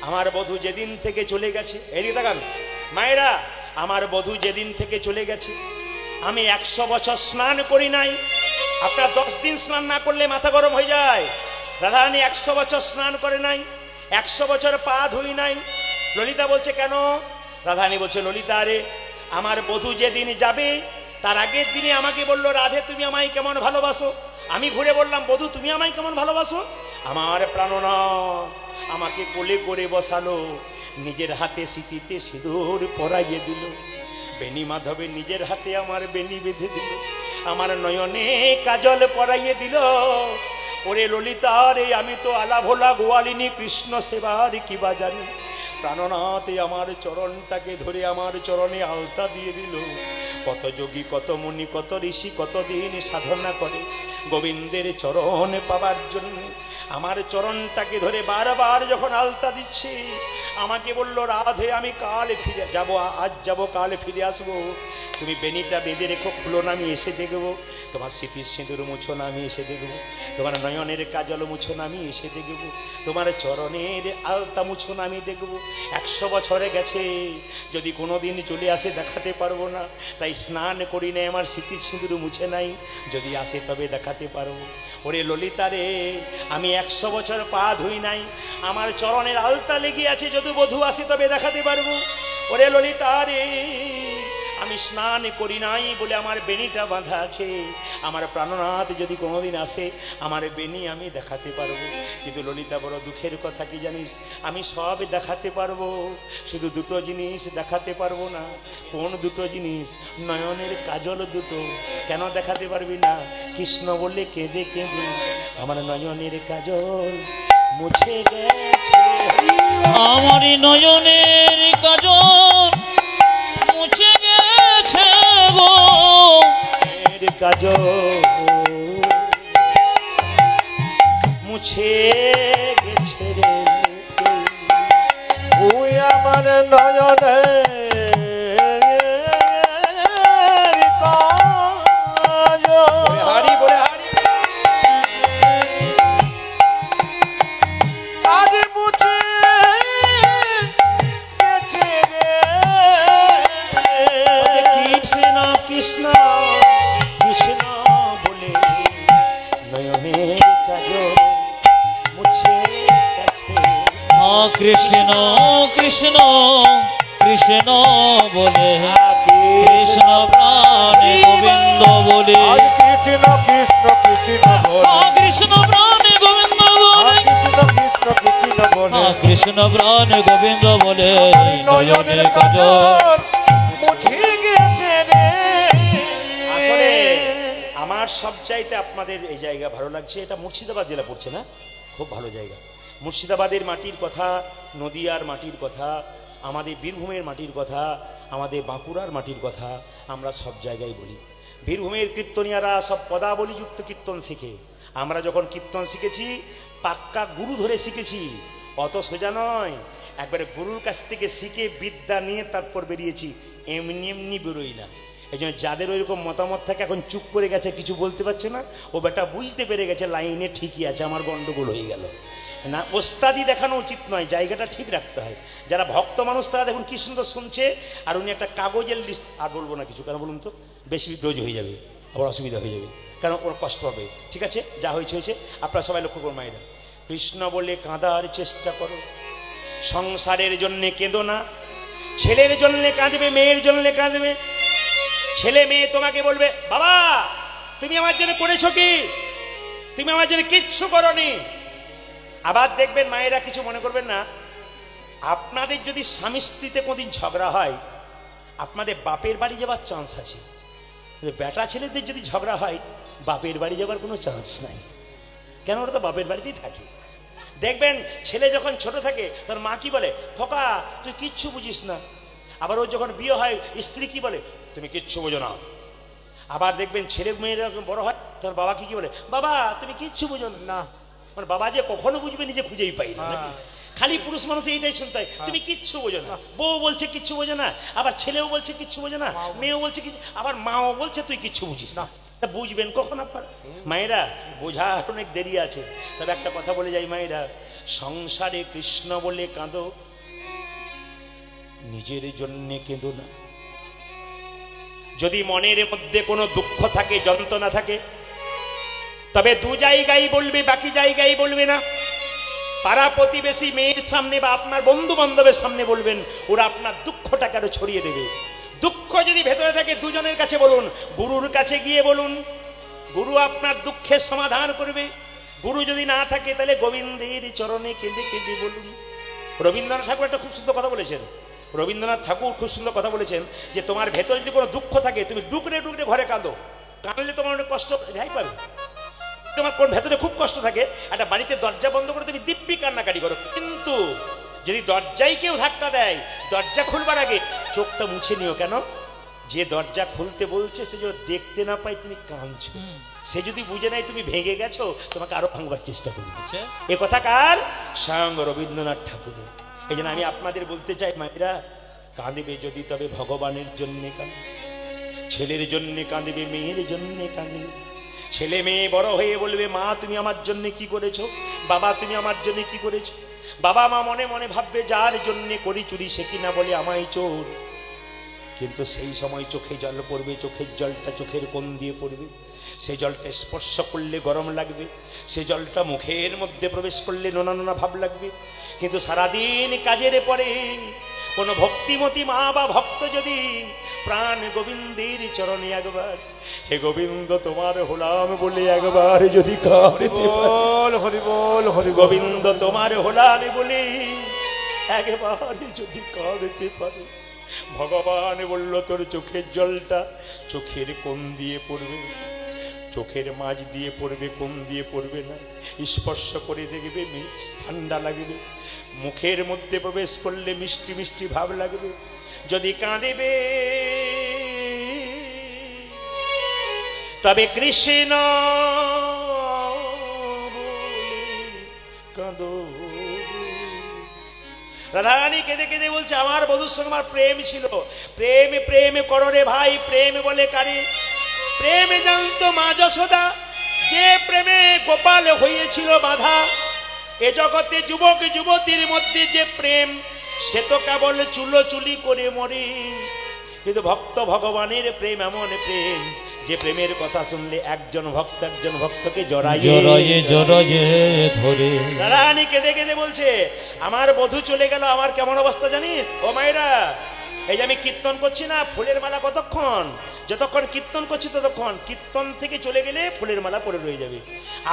আমার বধূ যেদিন থেকে চলে গেছে, এদিকে তাকান মায়েরা, আমার বধূ যেদিন থেকে চলে গেছে, আমি 100 বছর স্নান করি নাই। আপনার 10 দিন স্নান না করলে মাথা গরম হয়ে যায়। রাধারানী 100 বছর স্নান করে নাই, 100 বছর পা ধুই নাই। ললিতা বলছে কেন? রাধারানী বলছে ললিতা রে, আমার বধূ যেদিন যাবে, তার আগের দিনে আমাকে বললো, রাধে তুমি আমায় কেমন ভালোবাসো? আমি ঘুরে বললাম, বধূ তুমি আমায় কেমন ভালোবাসো? আমার প্রাণনাথ আমাকে কোলে করে বসালো, নিজের হাতে সিঁথিতে সিঁদুর পরাইয়ে দিল, বেনি মাধবে নিজের হাতে আমার বেনি বেঁধে দিল, আমার নয়নে কাজল পরাইয়ে দিল। ওরে ললিতা রে, আমি তো আলা ভোলা গোয়ালিনী, কৃষ্ণ সেবার কি বা জানি। প্রাণনাথ আমার চরণটাকে ধরে আমার চরণে আলতা দিয়ে দিল। কত যোগী, কত মুনি, কত ঋষি কতদিন সাধনা করে গোবিন্দের চরণ পাবার জন্য। আমার চরণটাকে ধরে বারবার যখন আলতা দিচ্ছে, আমাকে বলল, রাধে আমি কাল ফিরে যাব, আজ যাব, কাল ফিরে আসবো। তুমি বেনিটা বেঁধে রেখো, খুলো না, আমি এসে দেখবো। তোমার স্মৃতির সিঁদুর মুছো না, আমি এসে দেখবো। তোমার নয়নের কাজল মুছো না, আমি এসে দেখবো। তোমার চরণের আলতা মুছো না, আমি দেখবো। 100 বছরে গেছে, যদি কোনো দিন চলে আসে দেখাতে পারবো না, তাই স্নান করি নাই, আমার স্মৃতির সিঁদুর মুছে নাই, যদি আসে তবে দেখাতে পারবো। ওরে ললিতা রে, আমি 100 বছর পা ধুই নাই, আমার চরণের আলতা লেগে আছে, যদি বধূ আসে তবে দেখাতে পারবো। ওরে ললিতা রে, আমি স্নান করি নাই বলে আমার বেনিটা বাঁধা আছে, আমার প্রাণনাথ যদি কোনোদিন আসে, আমার বেনি আমি দেখাতে পারবো। কিন্তু ললিতা, বড় দুঃখের কথা কি জানিস, আমি সব দেখাতে পারবো, শুধু দুটো জিনিস দেখাতে পারবো না। কোন দুটো জিনিস? নয়নের কাজল দুটো। কেন দেখাতে পারবি না? কৃষ্ণ বললে কেঁদে কেঁদে আমার নয়নের কাজল মুছে গেছে। আমার নয়নের কাজল মুছে গেছে গো, কাজল মুছে গেছে রে। ওই আমার নয়নে হারি বলে হারি আজ মুছে গেছে রে। কৃষ্ণ কৃষ্ণ কৃষ্ণ বলে নয়নের কাজল মুছে গেছে। কৃষ্ণ কৃষ্ণ কৃষ্ণ বলে, কৃষ্ণ প্রাণে গোবিন্দ বলে, কৃষ্ণ কৃষ্ণ কৃষ্ণ বলে, কৃষ্ণ প্রাণে গোবিন্দ বলে, কৃষ্ণ কৃষ্ণ বলে, কৃষ্ণ প্রাণে গোবিন্দ বলে নয়নের কাজল মুছে গেছে রে। আসলে আমার সবচাইতে আপনাদের এই জায়গা ভালো লাগছে, এটা মুর্শিদাবাদ জেলা পড়ছে না, খুব ভালো জায়গা। মুর্শিদাবাদের মাটির কথা, নদিয়ার মাটির কথা, আমাদের বীরভূমের মাটির কথা, আমাদের বাঁকুড়ার মাটির কথা আমরা সব জায়গায় বলি। বীরভূমের কীর্তনিয়ারা সব পদাবলীযুক্ত কীর্তন শিখে। আমরা যখন কীর্তন শিখেছি, পাক্কা গুরু ধরে শিখেছি, অত সোজা নয়। একবারে গুরুর কাছ থেকে শিখে বিদ্যা নিয়ে তারপর বেরিয়েছি, এমনি এমনি বেরোই না। এই জন্য যাদের ওইরকম মতামত থাকে, এখন চুপ করে গেছে, কিছু বলতে পারছে না, ও বেটা বুঝতে পেরে গেছে লাইনে ঠিকই আছে, আমার গন্ডগোল হয়ে গেল না। ওস্তাদি দেখানো উচিত নয়, জায়গাটা ঠিক রাখতে হয়। যারা ভক্ত মানুষ তারা দেখুন কি সুন্দর শুনছে, আর উনি একটা কাগজের লিস্ট, আর বলবো না কিছু, কেন বলুন তো, বেশি ডোজ হয়ে যাবে, আবার অসুবিধা হয়ে যাবে, কারণ ওর কষ্ট হবে। ঠিক আছে, যা হয়েছে হয়েছে, আপনারা সবাই লক্ষ্য করুন। মায়েরা, কৃষ্ণ বলে কাঁদার চেষ্টা করো, সংসারের জন্যে কেঁদো না। ছেলের জন্যে কাঁদবে, মেয়ের জন্যে কাঁদবে। ছেলে মেয়ে তোমাকে বলবে, বাবা তুমি আমার জন্য করেছো কি? তুমি আমার জন্য কিচ্ছু করনি। আবার দেখবেন মায়েরা, কিছু মনে করবেন না, আপনাদের যদি স্বামী স্ত্রীতে কোনদিন ঝগড়া হয়, আপনাদের বাপের বাড়ি যাবার চান্স আছে। বেটা ছেলেদের যদি ঝগড়া হয়, বাপের বাড়ি যাবার কোনো চান্স নাই। কেন? ওরা তো বাপের বাড়িতেই থাকে। দেখবেন ছেলে যখন ছোট থাকে, তার মা কি বলে, খোকা তুই কিচ্ছু বুঝিস না। আবার ও যখন বিয়ে হয়, স্ত্রী কি বলে, তুমি কিচ্ছু বোঝো না। আবার দেখবেন ছেলে মেয়েরা যখন বড় হয়, তখন বাবা কি বলে, বাবা তুমি কিচ্ছু বোঝো না। মানে বাবা যে কখনো বুঝবে নিজে খুঁজেই পাই না। খালি পুরুষ মানুষ এইটাই শুনতে হয়, তুমি কিচ্ছু বোঝো না। বউ বলছে কিচ্ছু বোঝো না, আবার ছেলেও বলছে কিচ্ছু বোঝো না, মেয়েও বলছে কিছু, আবার মাও বলছে তুই কিচ্ছু বুঝিস না। বুঝবেন কখন আপনারা? মায়েরা, বোঝার অনেক দেরি আছে। তবে একটা কথা বলে যাই মায়েরা, সংসারে কৃষ্ণ বলে কাঁদো, নিজের জন্যে কেঁদো না। যদি মনের মধ্যে কোনো দুঃখ থাকে, যন্ত্রণা থাকে, তবে দু জায়গায় বলবে, বাকি জায়গায় বলবে না। পাড়া প্রতিবেশী মেয়ের সামনে বা আপনার বন্ধু বান্ধবের সামনে বলবেন, ওরা আপনার দুঃখটাকে আরো ছড়িয়ে দেবে। দুঃখ যদি ভেতরে থাকে, দুজনের কাছে বলুন, গুরুর কাছে গিয়ে বলুন, গুরু আপনার দুঃখের সমাধান করবে। গুরু যদি না থাকে, তাহলে গোবিন্দের চরণে কেঁদে কেঁদে বলুন। রবীন্দ্রনাথ ঠাকুর একটা খুব সুন্দর কথা বলেছেন। রবীন্দ্রনাথ ঠাকুর খুব সুন্দর কথা বলেছেন যে, তোমার ভেতরে যদি কোনো দুঃখ থাকে, তুমি ডুকরে ডুকরে ঘরে কাঁদো। কাঁদলে তোমার অনেক কষ্ট রেহাই পাবে। তোমার কোন ভেতরে খুব কষ্ট থাকে, একটা বাড়িতে দরজা বন্ধ করে তুমি দিব্যি কান্নাকাটি করো, কিন্তু যদি দরজায় কেউ ধাক্কা দেয়, দরজা খুলবার আগে চোখটা মুছে নিও। কেন? যে দরজা খুলতে বলছে সে যদি দেখতে না পাই তুমি কাঁদছো, সে যদি বুঝে নাই তুমি ভেঙে গেছো তোমাকে আরো ভাঙবার চেষ্টা করবে। আচ্ছা। এ কথা কার? স্বয়ং রবীন্দ্রনাথ ঠাকুরের। এই জন্য আমি আপনাদের বলতে চাই, মায়েরা কাঁদবে যদি তবে ভগবানের জন্যে কাঁদবে, ছেলের জন্যে কাঁদবে, মেয়ের জন্যে কাঁদবে। ছেলে মেয়ে বড় হয়ে বলবে মা তুমি আমার জন্য কি করেছো, বাবা তুমি আমার জন্য কি করেছো। বাবা মা মনে মনে ভাববে যার জন্যে করি চুরি সে কিনা বলে আমায় চোর। কিন্তু সেই সময় চোখে জল পড়বে, চোখের জলটা চোখের কোণ দিয়ে পড়বে, সেই জলটা স্পর্শ করলে গরম লাগবে, সেই জলটা মুখের মধ্যে প্রবেশ করলে নোনা নোনা ভাব লাগবে। কিন্তু সারাদিন কাজের পরে কোনো ভক্তিমতী মা বা ভক্ত যদি প্রাণ গোবিন্দের চরণে একবার হে গোবিন্দ তোমার হলাম বলে একবার যদি কাঁদতে পারে, হরি বল হরি বল। গোবিন্দ তোমার হলাম বলে একবার যদি কাঁদতে পারে, ভগবান বলল তোর চোখের জলটা চোখের কোণ দিয়ে পড়বে, চোখের মাঝ দিয়ে পড়বে, কোণ দিয়ে পড়বে না। স্পর্শ করে দেখবে ঠান্ডা লাগবে, মুখের মধ্যে প্রবেশ করলে মিষ্টি মিষ্টি ভাব লাগবে। যদি কাঁদিবে তবে কৃষ্ণ কাঁদো। রাধারানী কেঁদে কেঁদে বলছে আমার বধূর সঙ্গে আমার প্রেম ছিল। প্রেম প্রেম করো রে ভাই, প্রেম বলে কারে? প্রেমে জানতো মা যশোদা, যে প্রেমে গোপাল হয়েছিল বাধা। এ জগতে যুবক যুবতীর মধ্যে যে প্রেম সে তো কেবল চুলোচুলি করে মরে। কিন্তু ভক্ত ভগবানের প্রেম এমন প্রেম যে প্রেমের কথা শুনলে একজন ভক্তকে জড়াইয়ে ধরে। রানী কেঁদে কেঁদে বলছে আমার বধূ চলে গেল, আমার কেমন অবস্থা জানিস? ও মায়েরা, এই যে আমি কীর্তন করছি না, ফুলের মালা কতক্ষণ? যতক্ষণ কীর্তন করছি ততক্ষণ। কীর্তন থেকে চলে গেলে ফুলের মালা পড়ে রয়ে যাবে।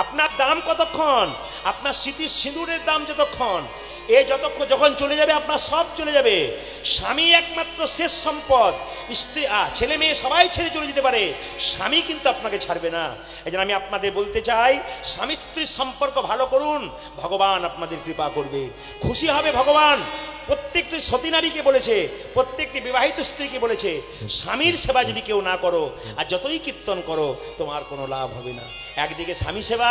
আপনার দাম কতক্ষণ? আপনার স্মৃতির সিঁদুরের দাম যতক্ষণ। এ যতক্ষণ যখন চলে যাবে আপনার সব চলে যাবে। স্বামী একমাত্র শেষ সম্পদ। স্ত্রী ছেলে মেয়ে সবাই ছেড়ে চলে যেতে পারে, স্বামী কিন্তু আপনাকে ছাড়বে না। এই জন্য আমি আপনাদের বলতে চাই স্বামী স্ত্রীর সম্পর্ক ভালো করুন, ভগবান আপনাদের কৃপা করবে, খুশি হবে ভগবান। প্রত্যেকটি সতী নারীকে বলেছে, প্রত্যেকটি বিবাহিত স্ত্রীকে বলেছে স্বামীর সেবা যদি কেউ না করো আর যতই কীর্তন করো তোমার কোনো লাভ হবে না। একদিকে স্বামী সেবা,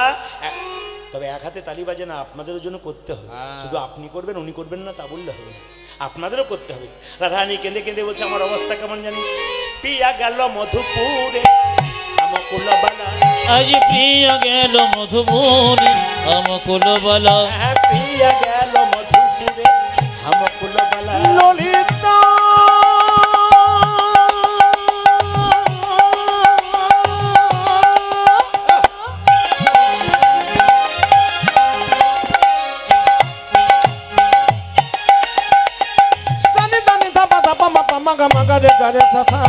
তবে এক হাতে তালি বাজে না, আপনাদেরও জন্য করতে হবে। শুধু আপনি করবেন উনি করবেন না তা বললে হবে না, আপনাদেরও করতে হবে। রাধারানী কেঁদে কেঁদে বলছে আমার অবস্থা কেমন জানিস? পিয়া গেল মধুপুরে আমকুলবালা, আজ প্রিয়া গেল মধুপুরে আমকুলবালা। হ্যাঁ পিয়া গেল মধুপুরে আমকুলবালা। ললিতা মাগারে গারে থাকা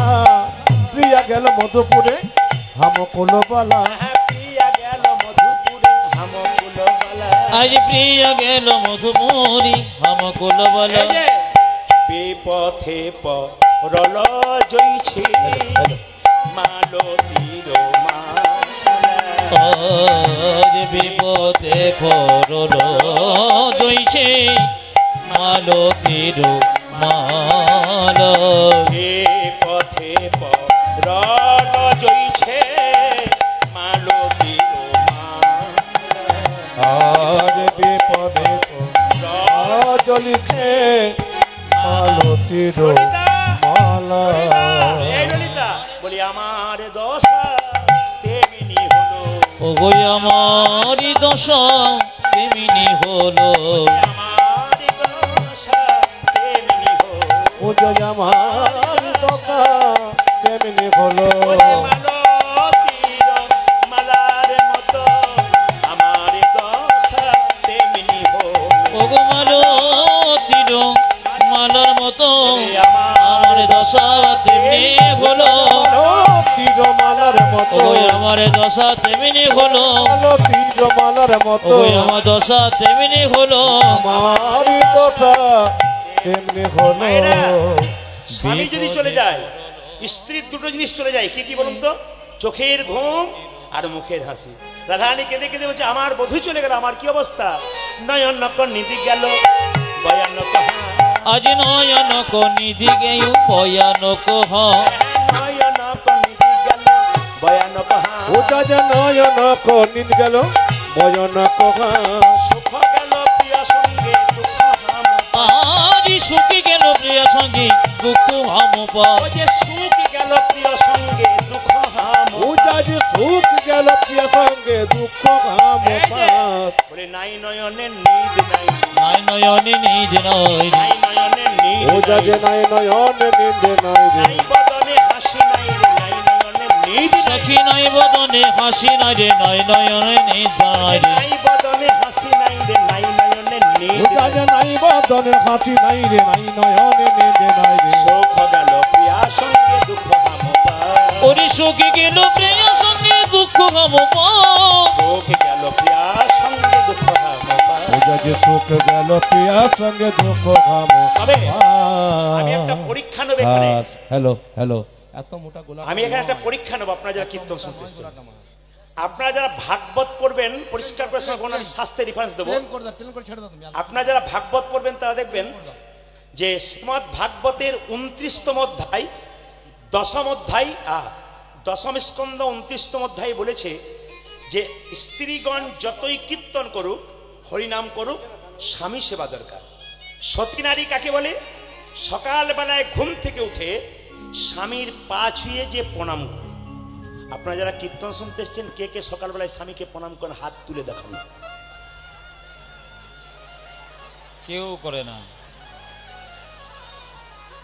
প্রিয়া গেল মধুপুরে আমকুলবালা। পিয়া গেল মধুপুরে আমকুলবালা। আজ প্রিয়া গেল মধুপুরে আমকুলবালা। বিপথে পরল জইছে মালতীর মালা। আজ বিপদে পড়ল জইছে মালতীর মালা। পথে পরল জইছে মালতীর মালা। আর বিপদে জ্বলিছে মালতীর মালা। এই ললিতা বলি আমার দশা তেমনি হলো, ও গো আমারি দশা তেমনি হলো। আমার দশা তেমনি হলো। ও যে আমার দশা তেমনি হলো। মালতীর মালার মতো আমার দশা তেমনি হলো। ও গো মালতীর মালার মতো আমার দশা তেমনি হলো। তীর মালার মতো ও আমার দশা তেমনি হলো। তীর মালার মতো ও আমার দশা তেমনি হলো। আমার দশা তেমনি হলো। মায়েরা, স্বামী যদি চলে যায়, স্ত্রীর দুটো জিনিস চলে যায়, কি কি বলুন তো? চোখের ঘুম আর মুখের হাসি। রাধারানী কেঁদে কেঁদে বলছে আমার বধূ চলে গেল, আমার কি অবস্থা? নয়নক নিধি গেল ভয়ানক, আজ নয়নক নিধি গেউ ভয়ানক। ভয়ানক হাস। ওটা যে নয়ন নিদ গেল ভয়ানক হাস। সুখ গেল প্রিয় সঙ্গে দুঃখ হাম। আজ সুখে গেল প্রিয় সঙ্গে দুঃখ হাম পায়। ও যে সুখ গেল প্রিয় সঙ্গে দুঃখ হাম। ওটা যে সুখ গেল প্রিয় সঙ্গে দুঃখ হাম পাস। বলে নাই নয়নের নিদ নাই, নাই নয়নে নিদ নয়, নাই নয়নের নিদ ওটা যে নাই, নাই নয়ন নিন্দে নাই রে। নাই বদনে হাসি নাই রে, নাই নয়নের নিদ নাই, সখী নাই বদনে হাসি নাই রে, নাই নয়নে নিদ নাই রে। নাই বদনে হাসি নাই রে, নাই নয়নের নিদ ওটা নাই। যে নাই বদনের হাসি নাই রে, নাই নয়ন নিন্দে নাই রে। সুখ গেল প্রিয়া সঙ্গে দুঃখ হাম পায়। ওরে সুখে গেল প্রিয় সঙ্গে দুঃখ হাম পায়। সুখ গেল প্রিয়া সঙ্গে দুঃখ হাম পায়। ওটা যে সুখ গেল প্রিয়া সঙ্গে দুঃখ হাম তবে আমি একটা পরীক্ষা নেব এখানে, হ্যালো হ্যালো এত মোটা গোলা আমি এখানে একটা পরীক্ষা নেব। আপনারা যারা কীর্তন শুনতে এসেছেন, আপনারা যারা ভাগবত পড়বেন, পরিষ্কার করে শোনার কোনো আমি শাস্ত্রের রেফারেন্স দেবো। আপনারা যারা ভাগবত পড়বেন তারা দেখবেন যে শ্রীমদ্ ভাগবতের 29তম অধ্যায়, দশম অধ্যায়, দশম স্কন্ধ 29তম অধ্যায় বলেছে যে স্ত্রীগণ যতই কীর্তন করুক, হরিনাম করুক, স্বামী সেবা দরকার। সতী নারী কাকে বলে? সকালবেলায় ঘুম থেকে উঠে স্বামীর পা ছুঁয়ে যে প্রণাম করে। আপনারা যারা কীর্তন শুনতে এসছেন, কে কে সকালবেলায় স্বামীকে প্রণাম করেন? হাত তুলে দেখান। কেউ করে না।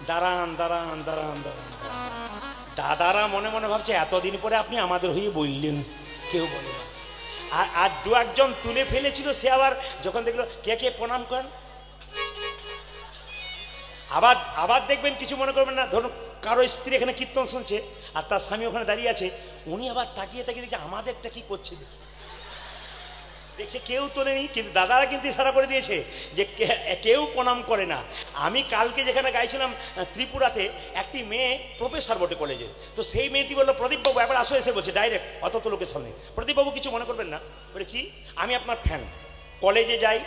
দাঁড়ান দাঁড়ান দাঁড়ান দাঁড়ান। দাদারা মনে মনে ভাবছে এতদিন পরে আপনি আমাদের হয়ে বললেন, কেউ বলে না। আর দু একজন তুলে ফেলেছিল, সে আবার যখন দেখলো কে কে প্রণাম করেন, আবার দেখবেন কিছু মনে করবেন না। ধরুন কারো স্ত্রী এখানে কীর্তন শুনছে আর তার স্বামী ওখানে দাঁড়িয়ে আছে, উনি আবার তাকিয়ে তাকিয়ে দেখছে আমাদেরটা কি করছে, দেখছে কেউ তোলেনি, কিন্তু দাদারা কিন্তু ইশারা করে দিয়েছে যে কেউ প্রণাম করে না। আমি কালকে যেখানে গাইছিলাম ত্রিপুরাতে, একটি মেয়ে প্রফেসর বটে কলেজে, তো সেই মেয়েটি বললো প্রদীপবাবু একবার আসো, এসে বলছে ডাইরেক্ট অত লোকের সামনে, প্রদীপবাবু কিছু মনে করবেন না। বলে কি, আমি আপনার ফ্যান, কলেজে যাই,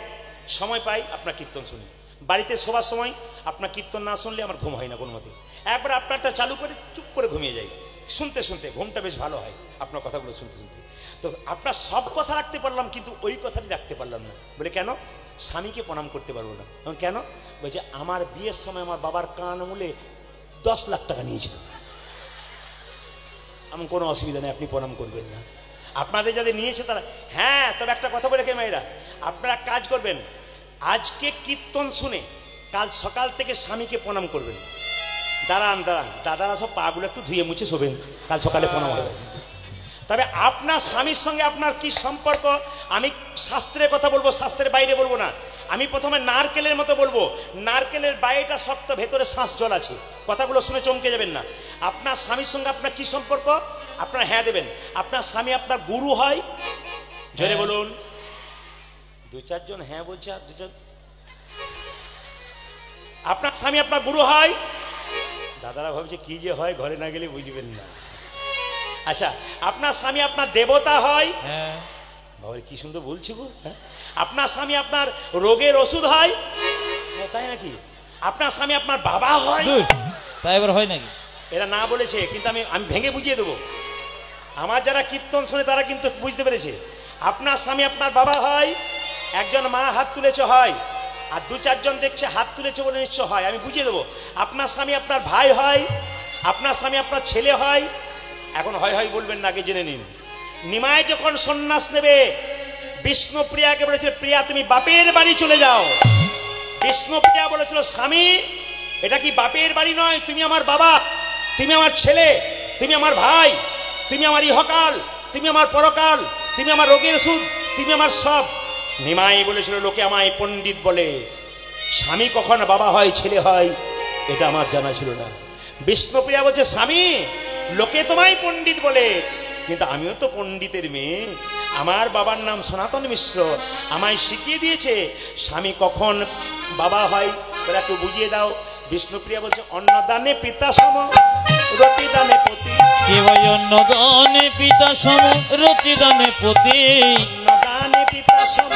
সময় পাই আপনার কীর্তন শুনি, বাড়িতে শোবার সময় আপনার কীর্তন না শুনলে আমার ঘুম হয় না কোনো মতে। একবার আপনারটা চালু করে চুপ করে ঘুমিয়ে যাই, শুনতে শুনতে ঘুমটা বেশ ভালো হয় আপনার কথাগুলো শুনতে শুনতে। তো আপনার সব কথা রাখতে পারলাম, কিন্তু ওই কথাটি রাখতে পারলাম না। বলে কেন? স্বামীকে প্রণাম করতে পারবো না। কেন? বলছে আমার বিয়ের সময় আমার বাবার কান মূলে 10 লাখ টাকা নিয়েছিল। এমন কোনো অসুবিধা নেই, আপনি প্রণাম করবেন না। আপনাদের যাদের নিয়েছে তারা, হ্যাঁ, তবে একটা কথা বলে কে মেয়েরা, আপনারা কাজ করবেন, আজকে কীর্তন শুনে কাল সকাল থেকে স্বামীকে প্রণাম করবেন। দাঁড়ান দাঁড়ান, দাদারা সব পাগুলো একটু ধুয়ে মুছে শোবেন, কাল সকালে প্রণাম হবে। তবে আপনার স্বামীর সঙ্গে আপনার কি সম্পর্ক, আমি শাস্ত্রের কথা বলবো, শাস্ত্রের বাইরে বলবো না। আমি প্রথমে নারকেলের মতো বলবো, নারকেলের বাইরেটা শক্ত, ভেতরে শ্বাস জল আছে। কথাগুলো শুনে চমকে যাবেন না। আপনার স্বামীর সঙ্গে আপনার কি সম্পর্ক, আপনার হ্যাঁ দেবেন। আপনার স্বামী আপনার গুরু হয়? জোরে বলুন। 2-4 জন হ্যাঁ বলছে, আর 2 জন। আপনার স্বামী আপনার গুরু হয়? দাদারা ভাবছে কি যে হয়, ঘরে না গেলে বুঝবেন না। আচ্ছা, আপনার স্বামী আপনার দেবতা হয়? হ্যাঁ। বাবা কি সুন্দর বলছি গো। হ্যাঁ, আপনার স্বামী আপনার রোগের ওষুধ হয়? তাই নাকি? আপনার স্বামী আপনার বাবা হয়? তাই এবার হয় নাকি? এরা না বলেছে, কিন্তু আমি ভেঙে বুঝিয়ে দেবো। আমার যারা কীর্তন শুনে তারা কিন্তু বুঝতে পেরেছে। আপনার স্বামী আপনার বাবা হয়, একজন মা হাত তুলেছে হয়, আর 2-4 জন দেখছে হাত তুলেছে বলে নিশ্চয় হয়। আমি বুঝিয়ে দেবো। আপনার স্বামী আপনার ভাই হয়, আপনার স্বামী আপনার ছেলে হয়। এখন হয় হয় বলবেন না, আগে জেনে নিন। নিমাই যখন সন্ন্যাস নেবে, বিষ্ণুপ্রিয়াকে বলেছিল প্রিয়া তুমি বাপের বাড়ি চলে যাও। বিষ্ণুপ্রিয়া বলেছিল স্বামী এটা কি বাপের বাড়ি নয়, তুমি আমার বাবা, তুমি আমার ছেলে, তুমি আমার ভাই, তুমি আমার ইহকাল, তুমি আমার পরকাল, তুমি আমার রোগের ওষুধ, তুমি আমার সব। নিমাই বলেছিল লোকে আমায় পণ্ডিত বলে, স্বামী কখন বাবা হয় ছেলে হয় এটা আমার জানা ছিল না। বিষ্ণুপ্রিয়া বলছে স্বামী লোকে তোমায় পণ্ডিত বলে, কিন্তু আমিও তো পণ্ডিতের মেয়ে। আমার বাবার নাম সনাতন মিশ্র, আমায় শিখিয়ে দিয়েছে স্বামী কখন বাবা হয়, ওরা একটু বুঝিয়ে দাও। বিষ্ণুপ্রিয়া বলছে অন্নদানে পিতা সম, রতি দানে পতি। কে ভাই অন্নদানে পিতা সম, রতি দানে পতি। অন্নদানে পিতা সম,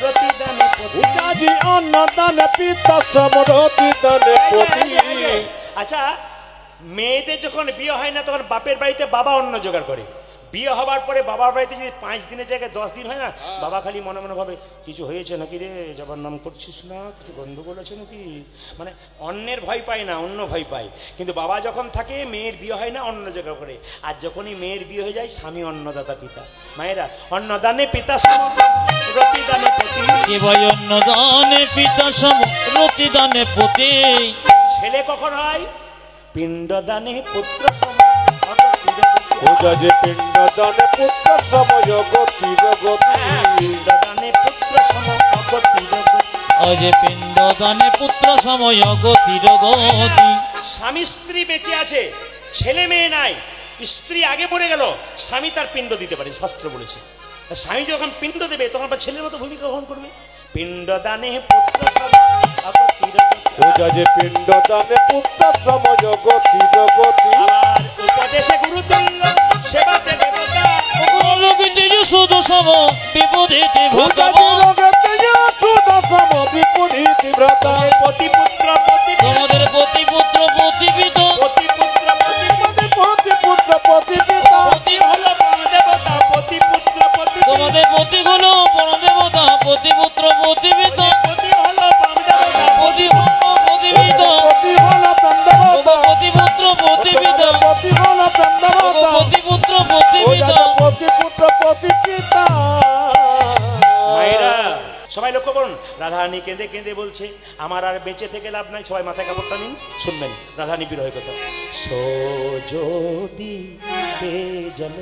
রতি দানে পতি। উজাজি অন্নদানে পিতা সম, রতি দানে পতি। আচ্ছা, মেয়েদের যখন বিয়ে হয় না তখন বাপের বাড়িতে বাবা অন্ন জোগাড় করে, বিয়ে হবার পরে বাবার বাড়িতে যদি 5 দিনের জায়গায় 10 দিন হয় না, বাবা খালি মনে মনে ভাবে কিছু হয়েছে নাকি রে, যাবার নাম করছিস না, কিছু গন্ডগোল আছে নাকি, মানে অন্যের ভয় পায় না, অন্য ভয় পায়। কিন্তু বাবা যখন থাকে মেয়ের বিয়ে হয় না, অন্য জায়গা করে। আর যখনই মেয়ের বিয়ে হয়ে যায়, স্বামী অন্নদাতা পিতা। মায়েরা, অন্নদানে পিতা সম, রতিদানে পতি। কে ভাই অন্নদানে পিতা সম, রতিদানে পতি। ছেলে কখন হয়? পিণ্ডদানে পুত্র সম। ওটা যে পিণ্ডদানে পুত্র সময় গতির গতি। পিণ্ডদানে পুত্র সম অগতির গতি। অজে পিণ্ডদানে পুত্র সময় গতির গতি। স্বামী স্ত্রী বেঁচে আছে, ছেলে মেয়ে নাই, স্ত্রী আগে মরে গেল, স্বামী তার পিণ্ড দিতে পারে, শাস্ত্র বলেছে। স্বামী যখন পিণ্ড দেবে তখন আবার ছেলের মতো ভূমিকা গ্রহণ করবে। পিণ্ডদানে পুত্র সম অগতির গতি। ওটা যে পিণ্ডদানে পুত্র সময় গতির গতি। আবার উপদেশে গুরুতুল্য, সেবাতে দেবতা। লোকিতে যশোদ সম, বিপদীতে ওটা ভ্রাতা। যে রগতে যে অসুদ সম বিপরীত ভ্রাতা। পতিপুত্র পতিপিতা, তোমাদের পতিপুত্র পতিপিতা। পতিপুত্র পতিপিতা। পতিপুত্র পতিপিতা। পতি হলো পরদেবতা, পতিপুত্র পতিপিতা। তোমাদের পতি হলো পরদেবতা, পতিপুত্র পতিপিতা। পতি হলো পরদেবতা, পতি হলো পতিপিতা। পতি হল প্রাণদেবতা। পতিপুত্র পতিপিতা। পতি হল প্রাণদেবতা। পতিপুত্র ওটা পতিপিতা। যে পতিপুত্র পতিপিতা। মায়েরা সবাই লক্ষ্য করুন, রাধারানী কেঁদে কেঁদে বলছে আমার আর বেঁচে থেকে লাভ নাই। সবাই মাথায় কাপড়টা নিন, শুনবেন রাধারানী বিরহের কথা। সো যদি বেজল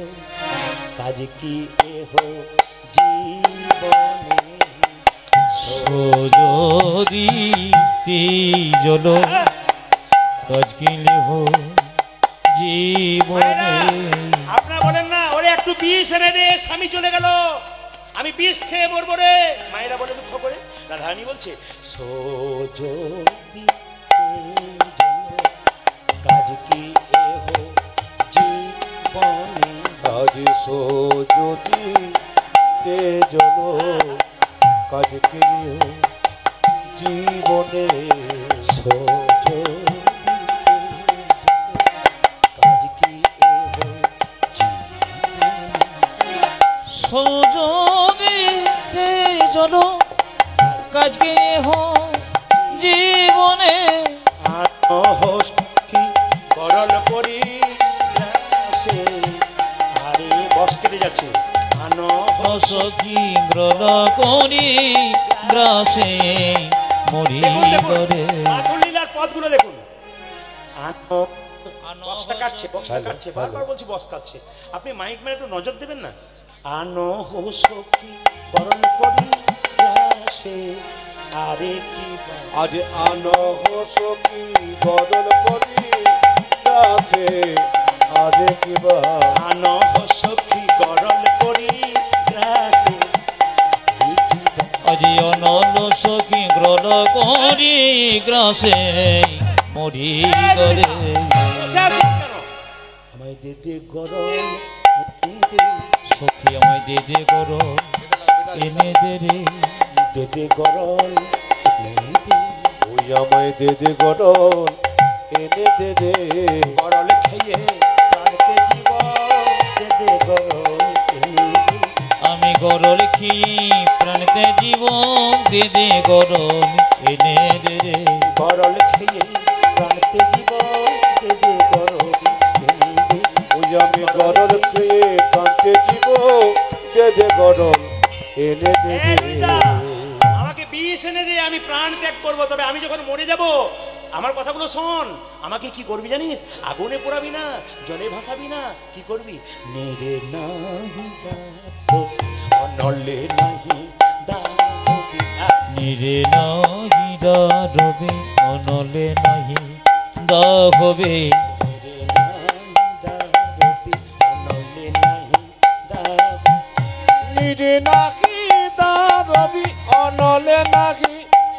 কাজ কি এহো জীবনে। যদি তিজল কাজকিলে হো জীবনে। আপনারা বলেন না, ওরে একটু বিষ এনে দে, স্বামী চলে গেল, আমি বিষ খেয়ে মরবো রে। মায়েরা বলে দুঃখ করে, রাধারানী বলছে সো যদি কাজ কি এহো জীবনে। আজ সো যদি তেজল কাজ কিনিও জীবনে। সো যদি কাজ কি এহো জীবনে। যদি তেজল কাজকে হো জীবনে। আত্মহস্তি গরল করি সে, আরে বস কেটে যাচ্ছে। সখী গ্রল করি গ্রাসে মরি করে। লীলার পদগুলো দেখুন। বক্সটা কাটছে, বক্সটা কাটছে, বারবার বলছি বক্স কাটছে। আপনি মাইক মেরে একটু নজর দেবেন না। আনহ সখী গরল করি সে, আরে কি আজ আনহ সখী গরল করি রাখে। আরে কিবা আনহ সখী গরল করি গ্রাসে। আজি অনল সখী গ্রল করি গ্রাসে মরি করে। আমায় দে দে গরল সখী আমায় দে দে করো এনে দে রে। দে দে গরল ওই আমায় দে দে গরল এনে দে দে। গরল খেয়ে প্রাণতে জীব, দে দে গরল এনে দে। আমি গরল খেয়ে প্রাণতে জীবন দে দে গরল এনে দে রে। গরল খেয়ে প্রাণতে জীব, দে দে গরল এনে দে। ওই আমি গরল খেয়ে কান্তে জীব দে দে গরল এনে দে এ দে। দিদা, আমাকে বিষ এনে দে, আমি প্রাণ ত্যাগ করবো। তবে আমি যখন মরে যাব, আমার কথাগুলো শোন। আমাকে কি করবি জানিস? আগুনে পোড়াবি না, জলে ভাসাবি না, কি করবি? নেড়ে নাহি অনলে নাহি দারবি। নিরে নাহি দারবে অনলে নাহি দাহবে। নেড়ে নাহি দারবি, অনলে নাহি দারবি। নিরে নাকি দা রবি অনলে নাকি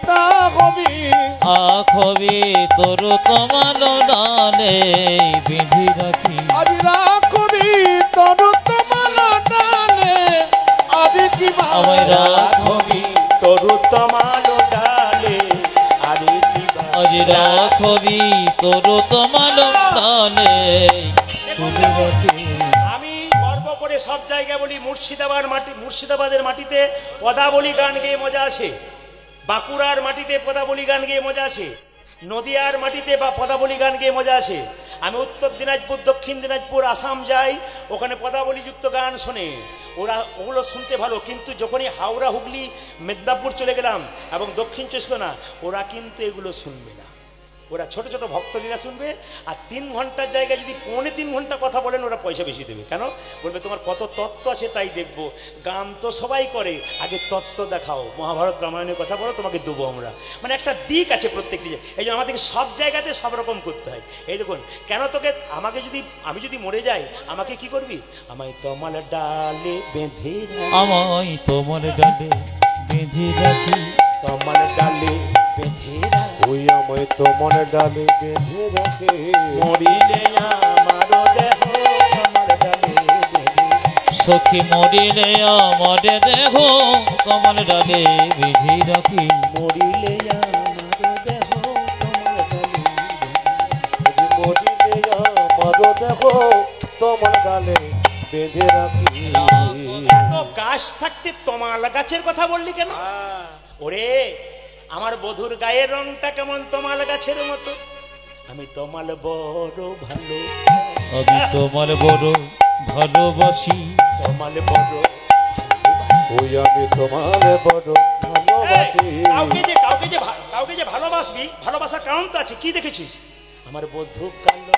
দা হবি। আখবে তোর কমালো ডালে বেঁধে রাখি। আজ রাখবি তোর তোমার ডালে। আরে কিবা আমায় রাখবি তরু তমালো ডালে, আরে কি আজ রাখবি তোর কমালো ডালে তুলে রাখি। আমি গর্ব করে তোমাদের সব জায়গায় বলি মুর্শিদাবাদের মাটিতে পদাবলী গান গেয়ে মজা আছে, বাঁকুড়ার মাটিতে পদাবলী গান গেয়ে মজা আছে, নদিয়ার মাটিতে বা পদাবলী গান গেয়ে মজা আছে। আমি উত্তর দিনাজপুর, দক্ষিণ দিনাজপুর, আসাম যাই, ওখানে পদাবলীযুক্ত গান শোনে, ওগুলো শুনতে ভালো। কিন্তু যখনই হাওড়া, হুগলি, মেদিনীপুর চলে গেলাম এবং দক্ষিণ চব্বিশ পরগনা, ওরা কিন্তু এগুলো শুনবে না। ওরা ছোট ছোট ভক্তলীলা শুনবে। আর 3 ঘন্টার জায়গায় যদি 3.25 ঘন্টা কথা বলেন, ওরা পয়সা বেশি দেবে। কেন বলবে? তোমার কত তত্ত্ব আছে তাই দেখবো। গান তো সবাই করে, আগে তত্ত্ব দেখাও, মহাভারত রামায়ণের কথা বলো, তোমাকে দেবো আমরা। মানে একটা দিক আছে প্রত্যেকটি। এই জন্য আমাদেরকে সব জায়গাতে সব রকম করতে হয়। এই দেখুন, কেন তোকে আমি যদি মরে যাই, আমাকে কি করবি? আমায় তোমার ডালে বেঁধে, আমায় তোমার ডালে বেঁধে রাখি, তোমার ডালে বেঁধে ওই আমায় তোমার ডালে বেঁধে রাখে, মরিলে আমার দেহ তোমার ডালে বেঁধে, সখী মরিলে আমার দেহ তোমার ডালে বেঁধে রাখি, মরিলে আমার দেহ তোমার ডালে বেঁধে, মরিলে আমার দেহ তোমার ডালে বেঁধে রাখি। এত গাছ থাকতে তমাল গাছের কথা বললি কেন? ওরে, আমার বধুর গায়ের রংটা কেমন তমাল গাছের মতো। আমি তমাল বড় ভালো, আমি তোমার বড় ভালোবাসি, তমাল বড় ওই আমি তোমার বড় ভালোবাসি। কাউকে যে ভালোবাসবি, ভালোবাসার কারণ তো আছে। কি দেখেছিস? আমার বধু কালো,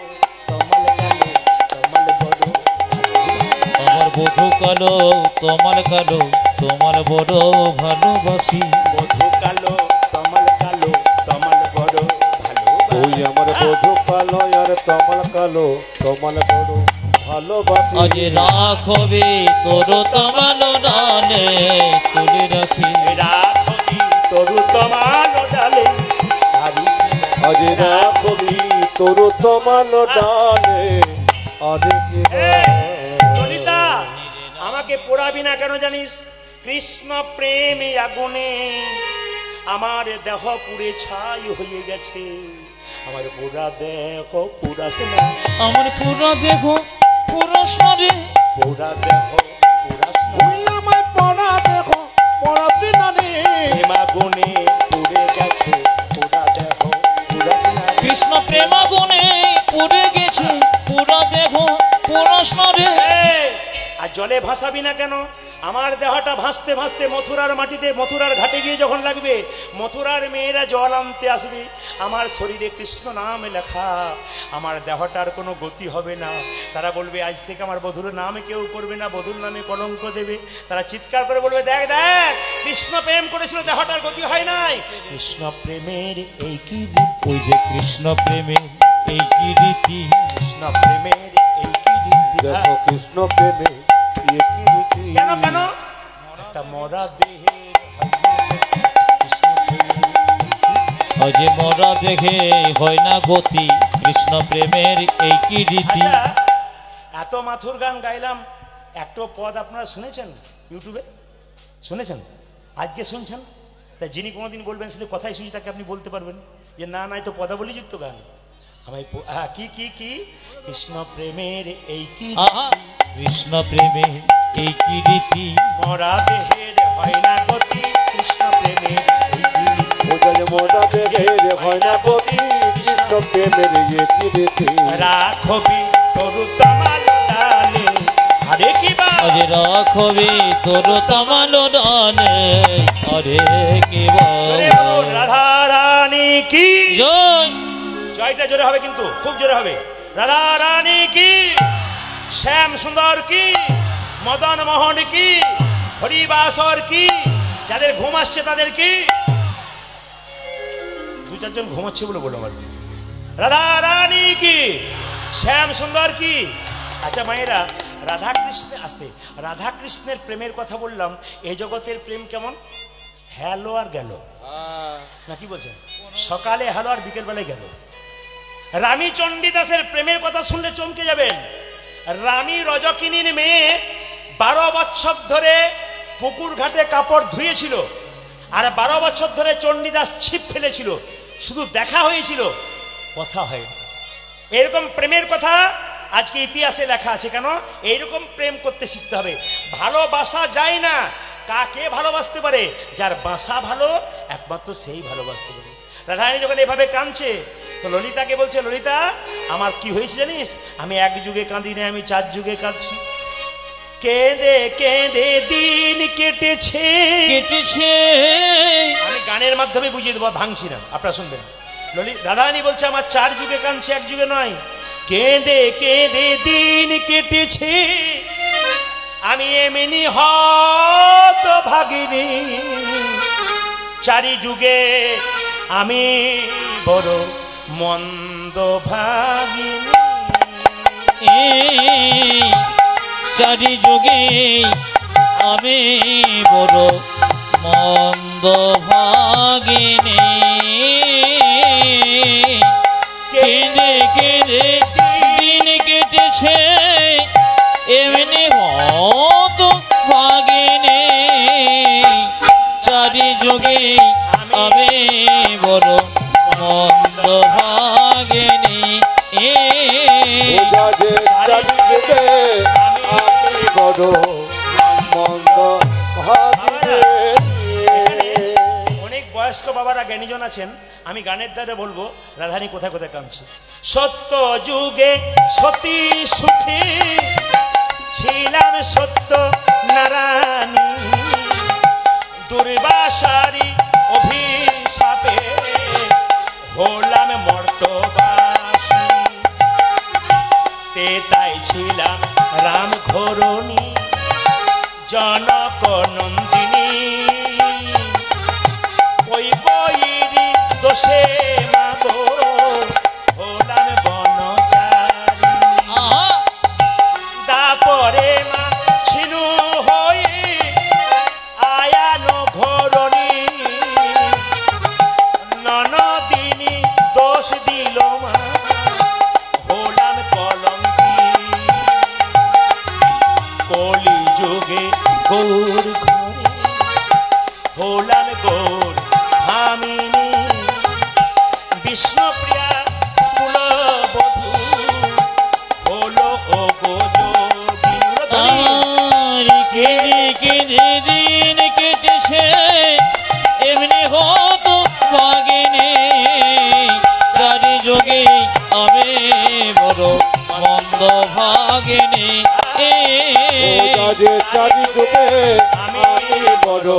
তমাল কালো, তমাল বড়, আমার বধূ কালো, তোমার কালো, তোমার বড় ভালোবাসি, বধু কালো, তমাল কালো, তমাল বড় ভালো। ওই আমার বধু কালো আর তমাল কালো, তমাল বড় ভালোবাসি। আজ রাখবে তোর তমাল ডালে তুলে রাখি, রাখবি তরু তমাল ডালে, আজ রাখবি তোর তমাল ডালে, আরে কি ললিতা, আমাকে পোড়াবি না কেন জানিস? কৃষ্ণ প্রেমে আগুনে আমার দেহ পুড়ে ছাই হয়ে গেছে। আমার পোড়া দেহ পুরাছে না, আমার পুরা দেহ পুরা শরে, পোড়া দেহ পুরাছে না, তুই আমায় পড়া দেখো পড়াতে না রে, প্রেম আগুনে পুড়ে গেছে, পোড়া দেহ পুরাছে না। কৃষ্ণ প্রেম আগুনে পুড়ে গেছে, পুরা দেহ পুরা শরে। আর জলে ভাসাবি না কেন? আমার দেহটা ভাসতে ভাসতে মথুরার মাটিতে, মথুরার ঘাটে গিয়ে যখন লাগবে, মথুরার মেয়েরা জল আনতে আসবে, আমার শরীরে কৃষ্ণ নাম লেখা, আমার দেহটার কোনো গতি হবে না। তারা বলবে আজ থেকে আমার বধুর নামে কেউ করবে না, বধুর নামে কলঙ্ক দেবে। তারা চিৎকার করে বলবে, দেখ দেখ, কৃষ্ণ প্রেম করেছিল, দেহটার গতি হয় নাই। কৃষ্ণ প্রেমের এই কি রীতি, ওই যে কৃষ্ণ প্রেমের এই কি রীতি, কৃষ্ণ প্রেমের এই কি রীতি। দেখো কৃষ্ণ প্রেমে কি রীতি। কেন কেন? একটা মরা দেহের আজ মরা দেখে হয় না গতি, কৃষ্ণ প্রেমের এই কি রীতি। আচ্ছা, এত মাথুর গান গাইলাম, একটা পদ আপনারা শুনেছেন ইউটিউবে? শুনেছেন? আজকে শুনছেন? তা যিনি কোনোদিন বলবেন শুধু কথাই শুনছি, তাকে আপনি বলতে পারবেন যে না না, তো পদাবলীযুক্ত গান। আমায় কি কি কি কৃষ্ণ প্রেমের এই কি আহা, কৃষ্ণ প্রেমের এই কি রীতি, মরা দেহের হয় না গতি, কৃষ্ণ প্রেমের এই কি রীতি। ওজন মোরা দেখে রে হয় না গতি, কৃষ্ণ প্রেমের কি রীতি। রাখবি তরু তমাল ডালে, আরে কি বা আজ রাখবে তোর তমাল ডালে, আরে কি জোরে বলুন, রাধা রানী কি জয়। জয়টা জোরে হবে, কিন্তু খুব জোরে হবে। রাধা রানী কি, শ্যাম সুন্দর কি, মদন মোহন কি, হরিবাসর কি, যাদের ঘুম আসছে তাদের কি, 2-4 জন ঘুমাচ্ছে বলে বললাম আর কি। রাধা রানী কি, শ্যাম সুন্দর কি। আচ্ছা মায়েরা, রাধা কৃষ্ণের আসতে রাধা কৃষ্ণের প্রেমের কথা বললাম। এই জগতের প্রেম কেমন? হ্যালো আর গেল, না কি বলছেন? সকালে হ্যালো আর বিকেল বেলায় গেল। রানী চণ্ডীদাসের প্রেমের কথা শুনলে চমকে যাবেন। রানী রজকিনীর মেয়ে 12 বছর ধরে পুকুর ঘাটে কাপড় ধুয়েছিল, আর 12 বছর ধরে চণ্ডীদাস ছিপ ফেলেছিল। শুধু দেখা হয়েছিল, কথা হয়। এরকম প্রেমের কথা আজকে ইতিহাসে লেখা আছে। কেন? এইরকম প্রেম করতে শিখতে হবে। ভালোবাসা যায় না, কাকে ভালোবাসতে পারে? যার বাসা ভালো, একমাত্র সেই ভালোবাসতে পারে। রাধারানী যখন এভাবে কাঁদছে তো ললিতাকে বলছে, ললিতা আমার কি হয়েছে জানিস? আমি এক যুগে কাঁদি না, আমি 4 যুগে কাঁদছি। কেঁদে কেঁদে দিন কেটেছে। আমি গানের মাধ্যমে বুঝিয়ে দেবো, ভাঙছি না, আপনারা শুনবেন। রাধারানী বলছে আমার 4 যুগে কাঁদছে, 1 যুগে নয়। কেঁদে কেঁদে দিন কেটেছে, আমি এমনি হত ভাগিনি। 4 যুগে আমি বড় মন্দ ভাগিনি। 4 যুগে আমি বড় মন্দ ভাগিনী। কেঁদে কেঁদে দিন কেটেছে, এমনি হত ভাগিনী। 4 যুগে আমি বড় মন্দ ভাগিনী। অনেক বয়স্ক বাবারা জ্ঞানীজন আছেন, আমি গানের দ্বারা বলবো রাধারানী কোথায় কোথায় কাঁদছে। সত্য যুগে সতী সুখী ছিলাম, সত্য নারায়ণী। দুর্বাসারি অভিশাপে হলাম মর্তবাসী। তাই ছিলাম রাম ঘরণী, জনক নন্দিনী। ওই বৈরি দোষে মাগো হলাম বনচারী। তারপরে মা ছিনু হয়ে আয়ানো ঘরণী। ননদিনী দোষ দিল মা, হলাম কলঙ্কি। কলি যুগে গৌর ঘরে হলাম গৌর ভামিনী। বিষ্ণুপ্রিয়া কুলবধূ হলো ও গোযোগিনী। কেঁদে কেঁদে দিন কেটেছে, এমনি হত ভাগিনী। 4 যুগে আমি বড় মন্দ ভাগিনী। 4 যুগে আমি বড়